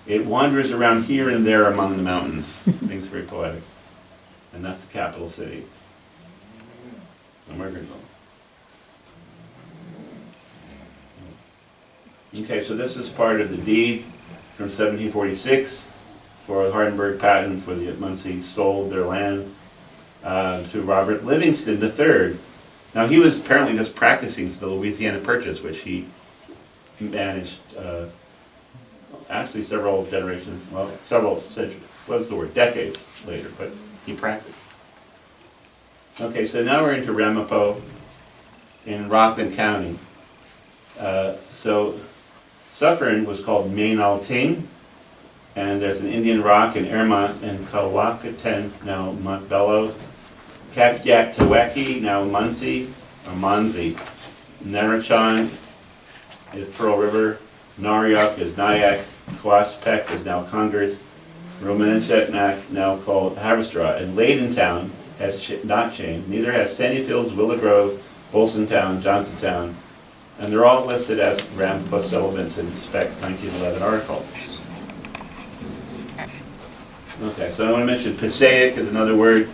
It wanders around here and there among the mountains. Things very poetic. And that's the capital city, Margaretville. Okay, so this is part of the deed from 1746 for Hardenberg patent for the Munsee sold their land to Robert Livingston III. Now he was apparently just practicing for the Louisiana Purchase, which he managed actually several generations, well, several centuries, what's the word, decades later, but he practiced. Okay, so now we're into Ramapo in Rockland County. So Suffern was called Mainalting, and there's an Indian rock in Ermont and Kawakaten, now Montbello. Kapyaktawaki, now Munsee, or Munsee. Narachon is Pearl River. Naryuk is Nyack. Quaspec is now Congers. Romancheknak, now called Haverstraw. And Laydentown has not changed. Neither has Sandyfields, Willow Grove, Bolsontown, Johnsontown. And they're all listed as Ramapo settlements in Speck's 1911 article. Okay, so I want to mention Passaic is another word.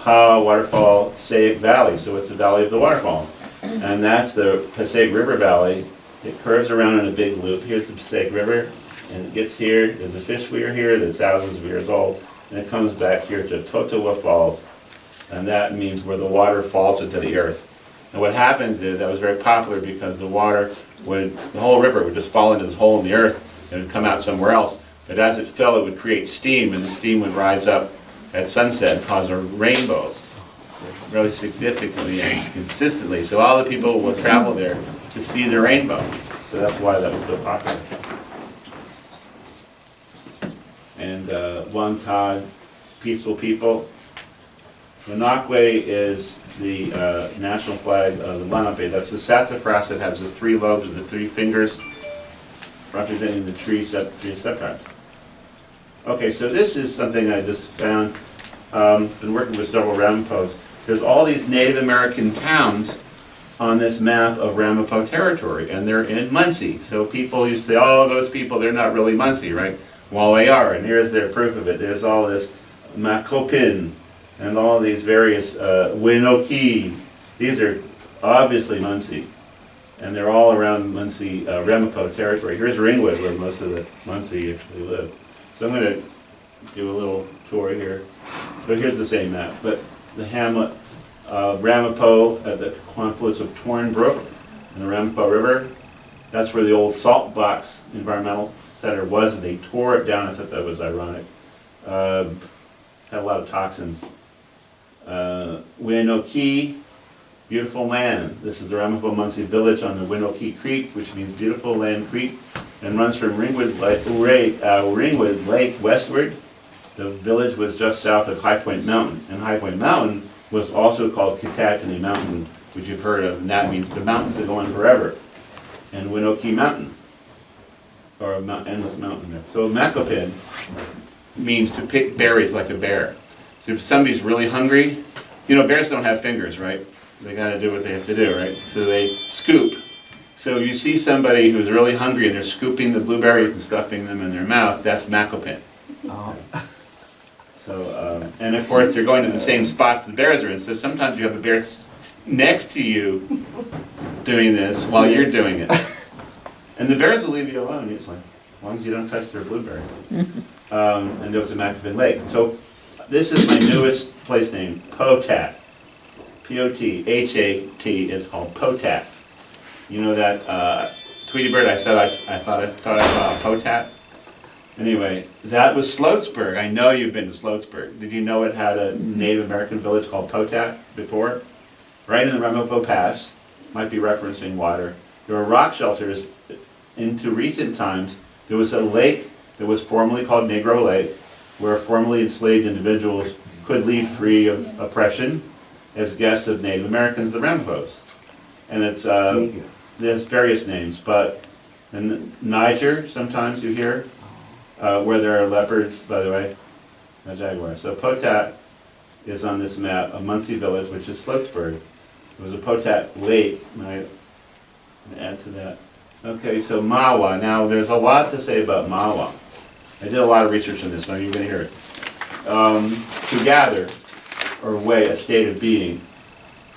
Pa, waterfall, Passaic Valley. So it's the valley of the waterfall. And that's the Passaic River Valley. It curves around in a big loop. Here's the Passaic River, and it gets here. There's a fish weir here that's thousands of years old, and it comes back here to Totowa Falls, and that means where the water falls into the earth. And what happens is, that was very popular because the water would, the whole river would just fall into this hole in the earth, and it would come out somewhere else. But as it fell, it would create steam, and the steam would rise up at sunset and cause a rainbow, really significantly and consistently. So all the people will travel there to see the rainbow. So that's why that was so popular. And Wangtag, peaceful people. Lenakwe is the national flag of the Lenape. That's the sassafras that has the three lobes of the three fingers representing the three septons. Okay, so this is something I just found. Been working with several Ramapos. There's all these Native American towns on this map of Ramapo territory, and they're in Munsee. So people used to say, oh, those people, they're not really Munsee, right? Well, they are, and here's their proof of it. There's all this Macopin, and all these various Winoki. These are obviously Munsee, and they're all around Munsee, Ramapo territory. Here's Ringwood, where most of the Munsee actually live. So I'm going to do a little tour here. So here's the same map, but the hamlet of Ramapo at the confluence of Torn Brook and the Ramapo River. That's where the old Salt Box Environmental Center was, and they tore it down. I thought that was ironic. Had a lot of toxins. Winoki, beautiful land. This is the Ramapo Munsee village on the Winoki Creek, which means beautiful land creek, and runs from Ringwood Lake westward. The village was just south of High Point Mountain, and High Point Mountain was also called Kittatinny Mountain, which you've heard of, and that means the mountains that go on forever. And Winoki Mountain, or endless mountain there. So Macopin means to pick berries like a bear. So if somebody's really hungry, you know, bears don't have fingers, right? They gotta do what they have to do, right? So they scoop. So you see somebody who's really hungry and they're scooping the blueberries and stuffing them in their mouth, that's Macopin. Oh. So, and of course they're going to the same spots the bears are in, so sometimes you have a bear next to you doing this while you're doing it. And the bears will leave you alone usually, as long as you don't touch their blueberries. And there was a Macopin Lake. So this is my newest place name, Potat. P-O-T-H-A-T is called Potat. You know that Tweety Bird, I thought I saw Potat? Anyway, that was Sloatsburg. I know you've been to Sloatsburg. Did you know it had a Native American village called Potat before? Right in the Ramapo Pass, might be referencing water. There were rock shelters. Into recent times, there was a lake that was formerly called Negro Lake, where formerly enslaved individuals could leave free of oppression as guests of Native Americans, the Ramapos. And it's there's various names, but in Niger, sometimes you hear, where there are leopards, by the way, no jaguars. So Potat is on this map, a Munsee village, which is Sloatsburg. There was a Potat Lake, and I add to that. Okay, so Mawa. Now, there's a lot to say about Mawa. I did a lot of research on this, so you're going to hear it. To gather, or way, a state of being,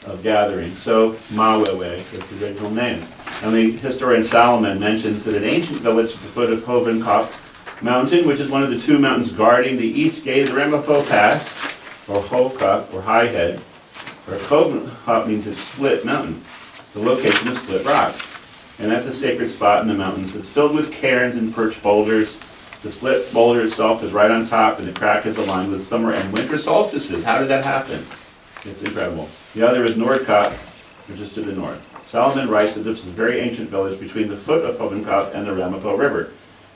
of gathering. So Mawewe is the original name. And the historian Solomon mentions that an ancient village at the foot of Hovenkop Mountain, which is one of the two mountains guarding the east gate of the Ramapo Pass, or Hovenkop, or High Head, or Hovenkop means it's split mountain, the location of split rock. And that's a sacred spot in the mountains that's filled with cairns and perch boulders. The split boulder itself is right on top, and the crack is aligned with summer and winter solstices. How did that happen? It's incredible. The other is Nordkop, which is to the north. Solomon writes that this was a very ancient village between the foot of Hovenkop and the Ramapo River.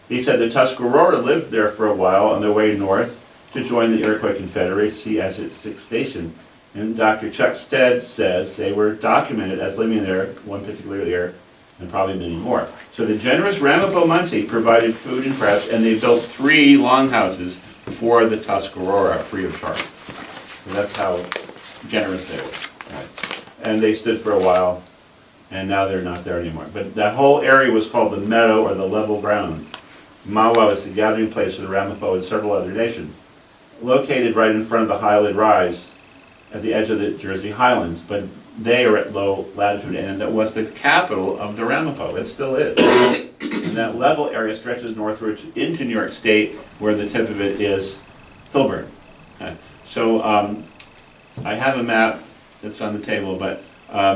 He said the Tuscarora lived there for a while on their way north to join the Iroquois Confederacy as its sixth station. And Dr. Chuck Stead says they were documented as living there one particular year, and probably many more. So the generous Ramapo Munsee provided food and preps, and they built 3 longhouses for the Tuscarora free of charge. So that's how generous they were. Right. And they stood for a while, and now they're not there anymore. But that whole area was called the meadow or the level ground. Mawa was the gathering place for the Ramapo and several other nations. Located right in front of the Highland Rise at the edge of the Jersey Highlands, but they are at low latitude, and it was the capital of the Ramapo. It still is. And that level area stretches northward into New York State, where the tip of it is Hilburn. Okay. So I have a map that's on the table, but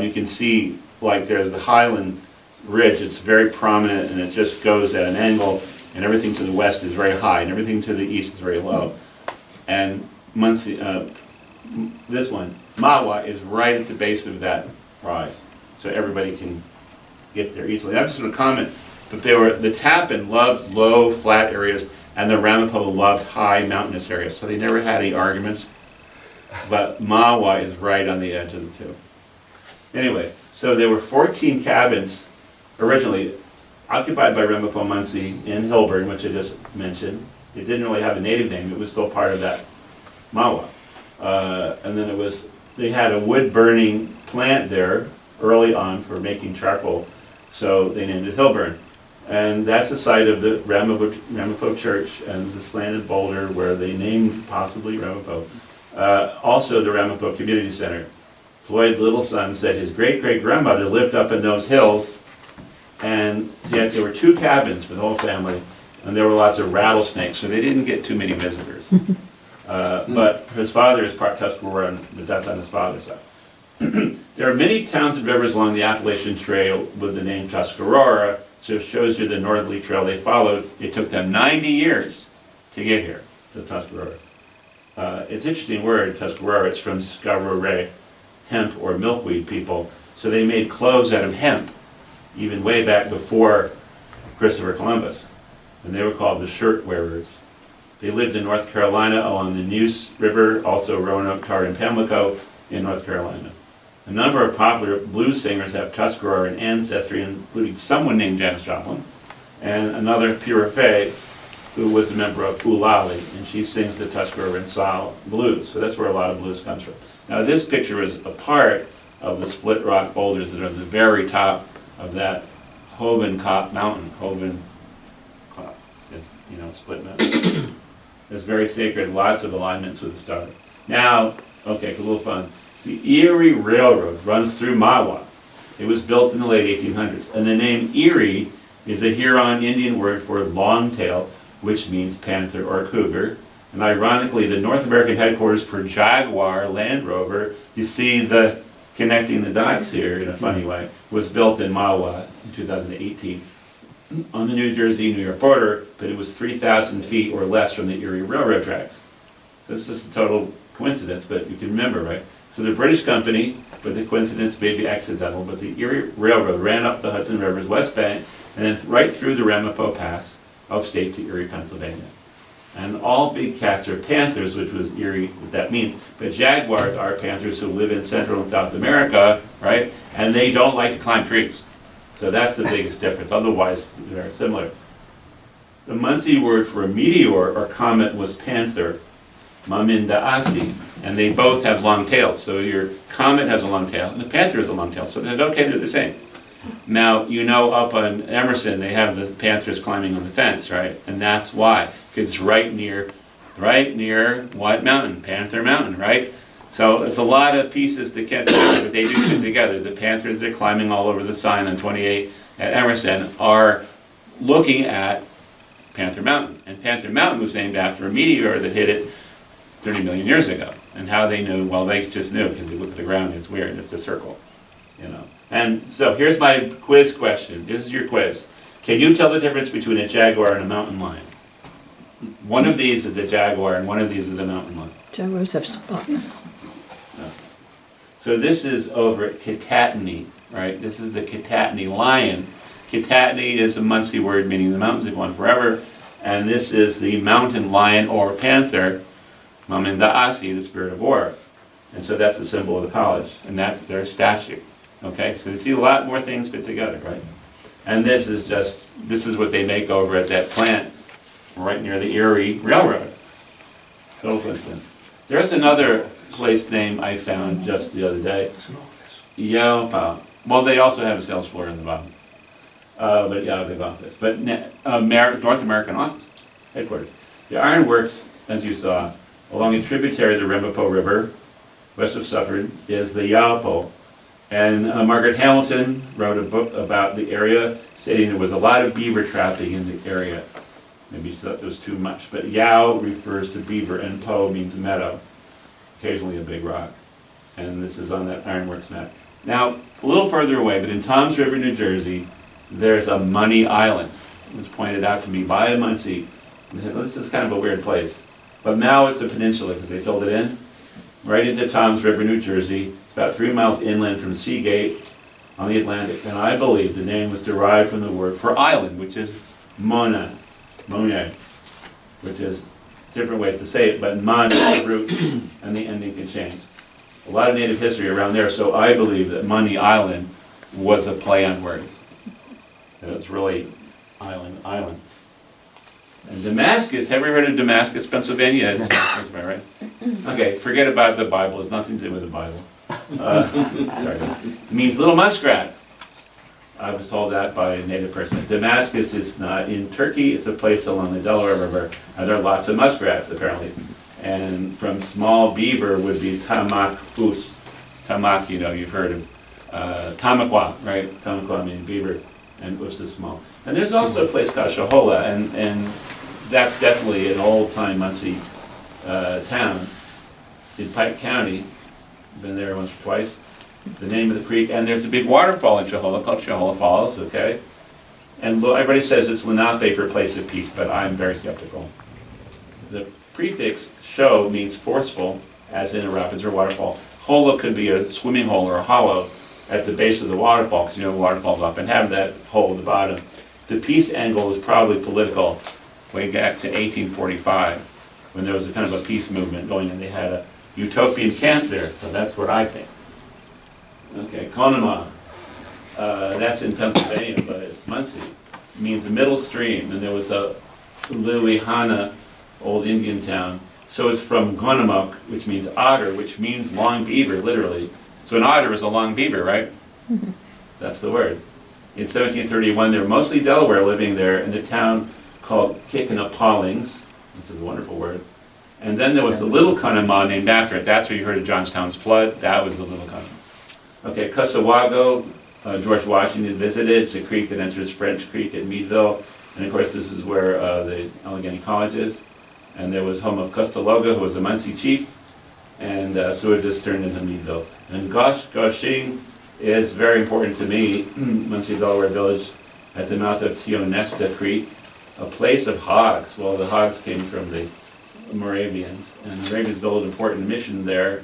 you can see like there's the Highland Ridge. It's very prominent, and it just goes at an angle, and everything to the west is very high, and everything to the east is very low. And Munsee, this one, Mawa, is right at the base of that rise, so everybody can get there easily. I'm just going to comment, but the Tappan loved low, flat areas, and the Ramapo loved high, mountainous areas, so they never had any arguments. But Mawa is right on the edge of the two. Anyway, so there were 14 cabins originally occupied by Ramapo Munsee in Hilburn, which I just mentioned. It didn't really have a native name, it was still part of that Mawa. And then they had a wood burning plant there early on for making charcoal, so they named it Hilburn. And that's the site of the Ramapo Church and the slanted boulder where they named possibly Ramapo. Also the Ramapo Community Center. Floyd Littleson said his great-great-grandmother lived up in those hills, and yet there were 2 cabins for the whole family, and there were lots of rattlesnakes, so they didn't get too many visitors. But his father is part Tuscarora, but that's on his father's side. There are many towns and rivers along the Appalachian Trail with the name Tuscarora, so it shows you the northerly trail they followed. It took them 90 years to get here, to Tuscarora. It's an interesting word, Tuscarora. It's from Scarborough, hemp or milkweed people. So they made clothes out of hemp, even way back before Christopher Columbus. And they were called the shirt wearers. They lived in North Carolina along the Neuse River, also Roanoke, Tar, and Pamlico in North Carolina. A number of popular blues singers have Tuscaroran ancestry, including someone named Janis Joplin, and another Pura Fay, who was a member of Ulali, and she sings the Tuscaroran style blues. So that's where a lot of blues comes from. Now this picture is a part of the split rock boulders that are at the very top of that Hovenkop mountain. Hovenkop is, split mountain. It's very sacred, lots of alignments with the stars. Now, okay, a little fun. The Erie Railroad runs through Mawa. It was built in the late 1800s, and the name Erie is a Huron Indian word for longtail, which means panther or cougar. And ironically, the North American headquarters for Jaguar Land Rover, you see the connecting the dots here in a funny way, was built in Mawa in 2018 on the New Jersey-New York border, but it was 3,000 feet or less from the Erie Railroad tracks. So this is a total coincidence, but you can remember, right? So the British company, but the coincidence may be accidental, but the Erie Railroad ran up the Hudson River's west bank and then right through the Ramapo Pass upstate to Erie, Pennsylvania. And all big cats are panthers, which was Erie, what that means. But jaguars are panthers who live in Central and South America, right? And they don't like to climb trees. So that's the biggest difference. Otherwise, they're similar. The Munsee word for a meteor or comet was panther, mamindaasi, and they both have long tails. So your comet has a long tail, and the panther has a long tail. So they're okay, they're the same. Now, up on Emerson, they have the panthers climbing on the fence, right? And that's why, because it's right near what mountain? Panther Mountain, right? So it's a lot of pieces to catch together, but they do fit together. The panthers that are climbing all over the sign on 28 at Emerson are looking at Panther Mountain. And Panther Mountain was named after a meteor that hit it 30 million years ago. And how they knew? Well, they just knew, because they look at the ground, it's weird, it's a circle, And so here's my quiz question. This is your quiz. Can you tell the difference between a jaguar and a mountain lion? One of these is a jaguar and one of these is a mountain lion. Jaguars have spots. No. So this is over at Kittatinny, right? This is the Kittatinny lion. Kittatinny is a Munsee word meaning the mountains have gone forever. And this is the mountain lion or panther, Maminda'asi, the spirit of war. And so that's the symbol of the college, and that's their statue. Okay, so you see a lot more things put together, right? And this is what they make over at that plant right near the Erie Railroad. Total coincidence. There's another place name I found just the other day. Yaupa. Well, they also have a sales floor in the bottom. But yeah, big office. But North American office, headquarters. The ironworks, as you saw, along a tributary of the Ramapo River, west of Suffolk, is the Yaupo. And Margaret Hamilton wrote a book about the area, stating there was a lot of beaver trapping in the area. Maybe she thought there was too much. But Yao refers to beaver, and Po means meadow, occasionally a big rock. And this is on that ironworks map. Now, a little further away, but in Toms River, New Jersey, there's a Money Island. It was pointed out to me by a Munsee. This is kind of a weird place. But now it's a peninsula because they filled it in. Right into Toms River, New Jersey. It's about 3 miles inland from Seagate on the Atlantic. And I believe the name was derived from the word for island, which is Mona, which is different ways to say it, but Mon is the root and the ending can change. A lot of native history around there, so I believe that Money Island was a play on words. That it's really island. And Damascus, have you heard of Damascus, Pennsylvania? It's right. Okay, forget about the Bible, it's nothing to do with the Bible. Sorry. It means little muskrat. I was told that by a native person. Damascus is not in Turkey, it's a place along the Delaware River, and there are lots of muskrats apparently. And from small beaver would be tamak-us. Tamak, you've heard of Tamaqua, right? Tamaqua means beaver, and us is small. And there's also a place called Shahola, and that's definitely an old-time Munsee town in Pike County. Been there once or twice. The name of the creek, and there's a big waterfall in Shahola called Shahola Falls, okay? And everybody says it's Lenape for place of peace, but I'm very skeptical. The prefix "sho" means forceful, as in a rapids or waterfall. Hola could be a swimming hole or a hollow at the base of the waterfall, because waterfalls often have that hole at the bottom. The peace angle is probably political, way back to 1845, when there was a kind of a peace movement going, and they had a utopian camp there, so that's what I think. Okay, Conemaugh, that's in Pennsylvania, but it's Munsee. It means the middle stream, and there was a Liliana, old Indian town. So it's from Conemaugh, which means otter, which means long beaver, literally. So an otter is a long beaver, right? Mm-hmm. That's the word. In 1731, there were mostly Delaware living there in a town called Kickinapallings, which is a wonderful word. And then there was the Little Conemaugh named after it. That's where you heard of Johnstown's flood. That was the Little Conemaugh. Okay, Cusawago, George Washington visited. It's a creek that enters French Creek at Meadville. And of course, this is where the Allegheny College is. And there was home of Custaloga, who was a Munsee chief. And so it just turned into Meadville. And Goshing is very important to me, Munsee Delaware Village, at the mouth of Tionesta Creek, a place of hogs. Well, the hogs came from the Moravians, and the Moravians built an important mission there.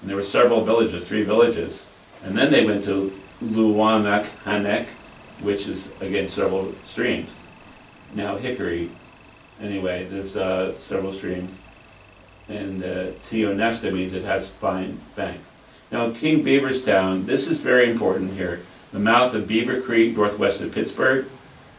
And there were several villages, 3 villages. And then they went to Luwanahanek, which is, again, several streams. Now Hickory, anyway, there's several streams. And Tionesta means it has fine banks. Now King Beaverstown, this is very important here. The mouth of Beaver Creek, northwest of Pittsburgh,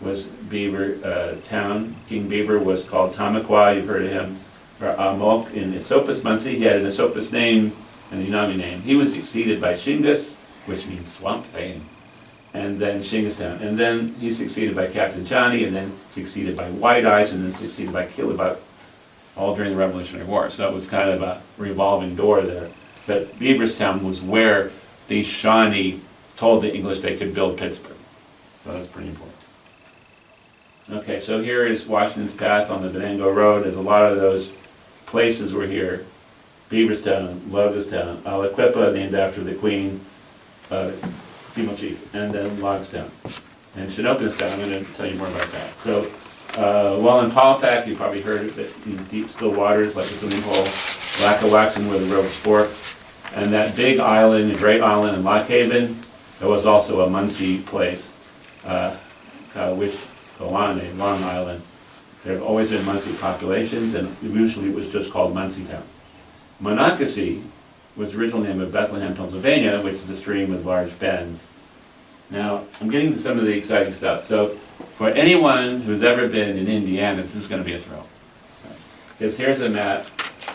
was Beaver Town. King Beaver was called Tamaqua, you've heard of him, or Amok in Esopus Munsee. He had an Esopus name and a Unami name. He was succeeded by Shingus, which means swamp thing, and then Shingastown. And then he's succeeded by Captain Johnny, and then succeeded by White Eyes, and then succeeded by Killabut, all during the Revolutionary War. So it was kind of a revolving door there. But Beaverstown was where the Shawnee told the English they could build Pittsburgh. So that's pretty important. Okay, so here is Washington's Path on the Venango Road. There's a lot of those places were here. Beaverstown, Logastown, Aliquippa, named after the Queen, female chief, and then Logstown. And Chinookstown, I'm going to tell you more about that. So, well, in Polypack, you probably heard of it, means deep, still waters, like a swimming hole. Lackawaxen, where the roads fork. And that big island, the Great Island in Lock Haven, there was also a Munsee place, which Kalane, Long Island. There have always been Munsee populations, and usually it was just called Munsee Town. Monocacy was originally named of Bethlehem, Pennsylvania, which is a stream with large bends. Now, I'm getting to some of the exciting stuff. So, for anyone who's ever been in Indiana, this is going to be a thrill. Because here's a map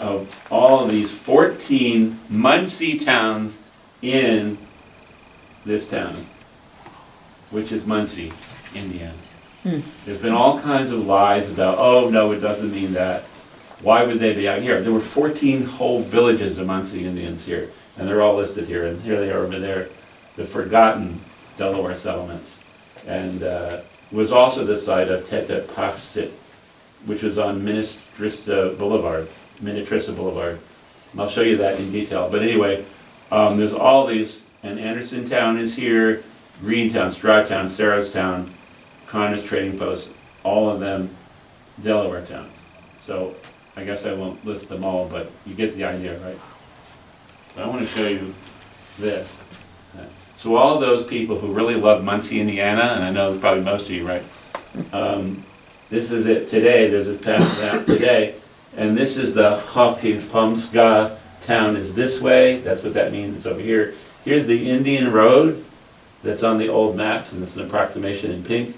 of all of these 14 Munsee towns in this town, which is Munsee, Indiana. There's been all kinds of lies about, oh, no, it doesn't mean that. Why would they be out here? There were 14 whole villages of Munsee Indians here, and they're all listed here, and here they are over there, the forgotten Delaware settlements. And was also the site of Tetepachsit, which was on Minnetrista Boulevard. And I'll show you that in detail. But anyway, there's all these, and Anderson Town is here, Greentown, Strawtown, Sarahstown, Connor's Trading Post, all of them Delaware towns. So I guess I won't list them all, but you get the idea, right? So I want to show you this. So all those people who really love Munsee, Indiana, and I know probably most of you, right? This is it today. There's a path map today, and this is the Hawkins-Pumska town is this way. That's what that means. It's over here. Here's the Indian Road that's on the old maps, and it's an approximation in pink.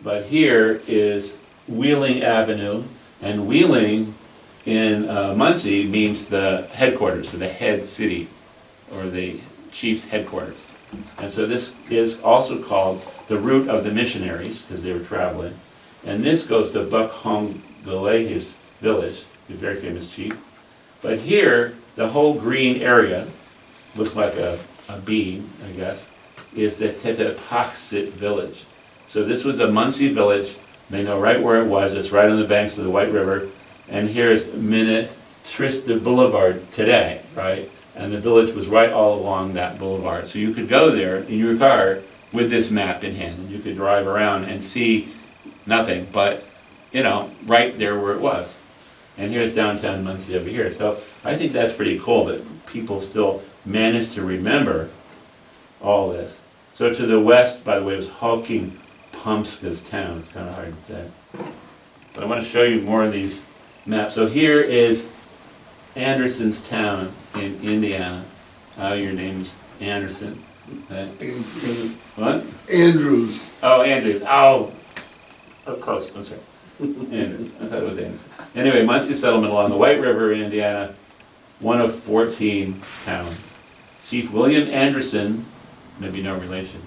But here is Wheeling Avenue, and Wheeling in Munsee means the headquarters, or the head city, or the chief's headquarters. And so this is also called the route of the missionaries, because they were traveling. And this goes to Bukhongalehi's village, a very famous chief. But here, the whole green area, looks like a bean, I guess, is the Tetepachsit village. So this was a Munsee village. They know right where it was. It's right on the banks of the White River. And here's Minnetrista Boulevard today, right? And the village was right all along that boulevard. So you could go there in your car with this map in hand. And you could drive around and see nothing but, you know, right there where it was. And here's downtown Munsee over here. So I think that's pretty cool that people still manage to remember all this. So to the west, by the way, was Hawkins-Pumska's town. It's kind of hard to say. But I want to show you more of these maps. So here is Anderson's town in Indiana. Your name's Anderson. What? Andrews. Oh, Andrews. Oh, close. I'm sorry. Andrews. I thought it was Anderson. Anyway, Munsee settlement along the White River in Indiana, one of 14 towns. Chief William Anderson, maybe no relation,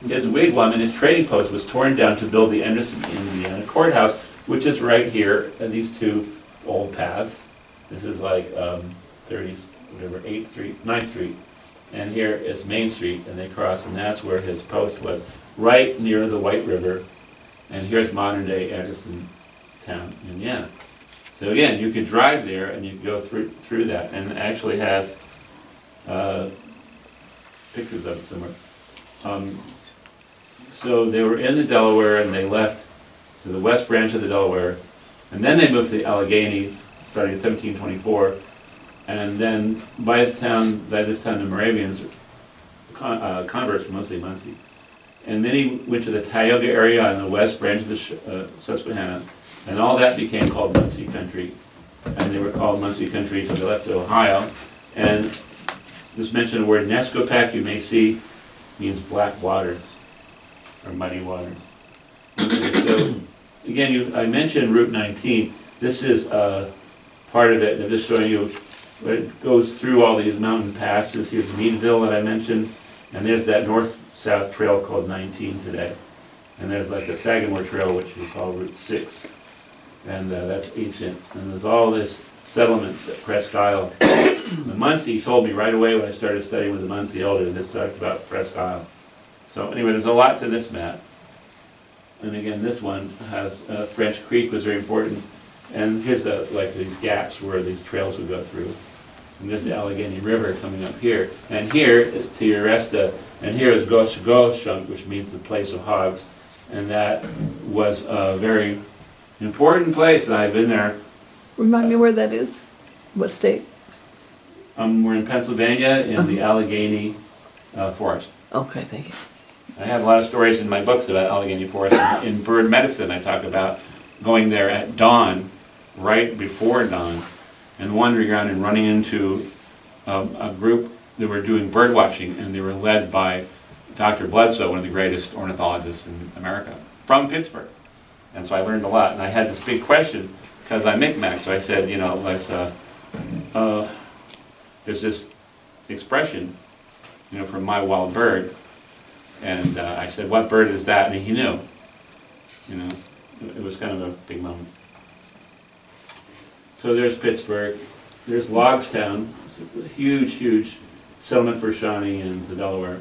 his wigwam and his trading post was torn down to build the Anderson, Indiana courthouse, which is right here, and these two old paths. This is like 8th Street, 9th Street, and here is Main Street, and they cross, and that's where his post was, right near the White River, and here's modern-day Anderson Town, Indiana. So again, you could drive there, and you could go through that, and actually have pictures of it somewhere. So they were in the Delaware, and they left to the west branch of the Delaware, and then they moved to the Alleghenies, starting in 1724, and then by this time the Moravians, converts were mostly Munsee. And then he went to the Tioga area on the west branch of the Susquehanna, and all that became called Munsee Country. And they were called Munsee Country until they left to Ohio. And this mentioned word Nescopac, you may see, means black waters, or muddy waters. Okay, so, again, I mentioned Route 19. This is part of it. I'm just showing you where it goes through all these mountain passes. Here's Meadville that I mentioned, and there's that north-south trail called 19 today. And there's like the Sagamore Trail, which we call Route 6. And that's ancient. And there's all this settlements at Presque Isle. The Munsee told me right away when I started studying with the Munsee elders, this talked about Presque Isle. So anyway, there's a lot to this map. And again, this one has French Creek was very important. And here's like these gaps where these trails would go through. And there's the Allegheny River coming up here. And here is Tiaresta, and here is Goshgoshunk, which means the place of hogs. And that was a very important place, and I've been there. Remind me where that is? What state? We're in Pennsylvania in the Allegheny Forest. Okay, thank you. I have a lot of stories in my books about Allegheny Forest. In bird medicine, I talk about going there at dawn, right before dawn, and wandering around and running into a group that were doing bird watching, and they were led by Dr. Bledsoe, one of the greatest ornithologists in America, from Pittsburgh. And so I learned a lot, and I had this big question, because I'm Micmac, so I said, you know, there's this expression, you know, from My Wild Bird, and I said, what bird is that? And he knew, you know, it was kind of a big moment. So there's Pittsburgh, there's Logstown, it's a huge, huge settlement for Shawnee and the Delaware,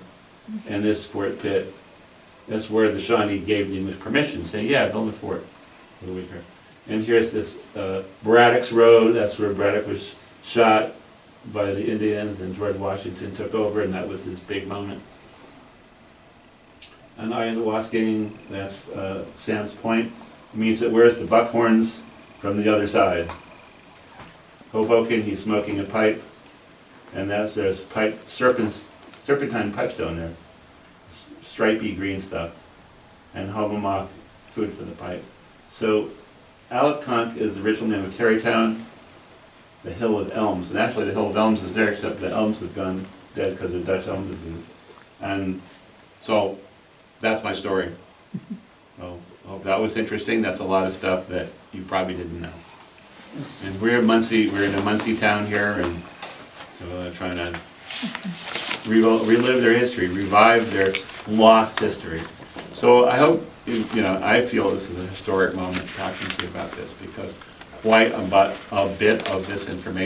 and this Fort Pitt, that's where the Shawnee gave the English permission, saying, yeah, build a fort for the weaker. And here's this Braddock's Road, that's where Braddock was shot by the Indians, and George Washington took over, and that was his big moment. And Iowasking, that's Sam's Point, it means that where's the buckhorns from the other side. Hoboken, he's smoking a pipe, and there's pipe, serpentine pipestone there, stripy green stuff, and Hobomok, food for the pipe. So Alapconk is the original name of Terrytown, the Hill of Elms, and actually the Hill of Elms is there, except the elms have gone dead because of Dutch elm disease. And so that's my story. Well, I hope that was interesting. That's a lot of stuff that you probably didn't know. And we're in Munsee, we're in a Munsee town here, and so trying to relive their history, revive their lost history. So I hope, you know, I feel this is a historic moment talking to you about this, because quite a bit of this information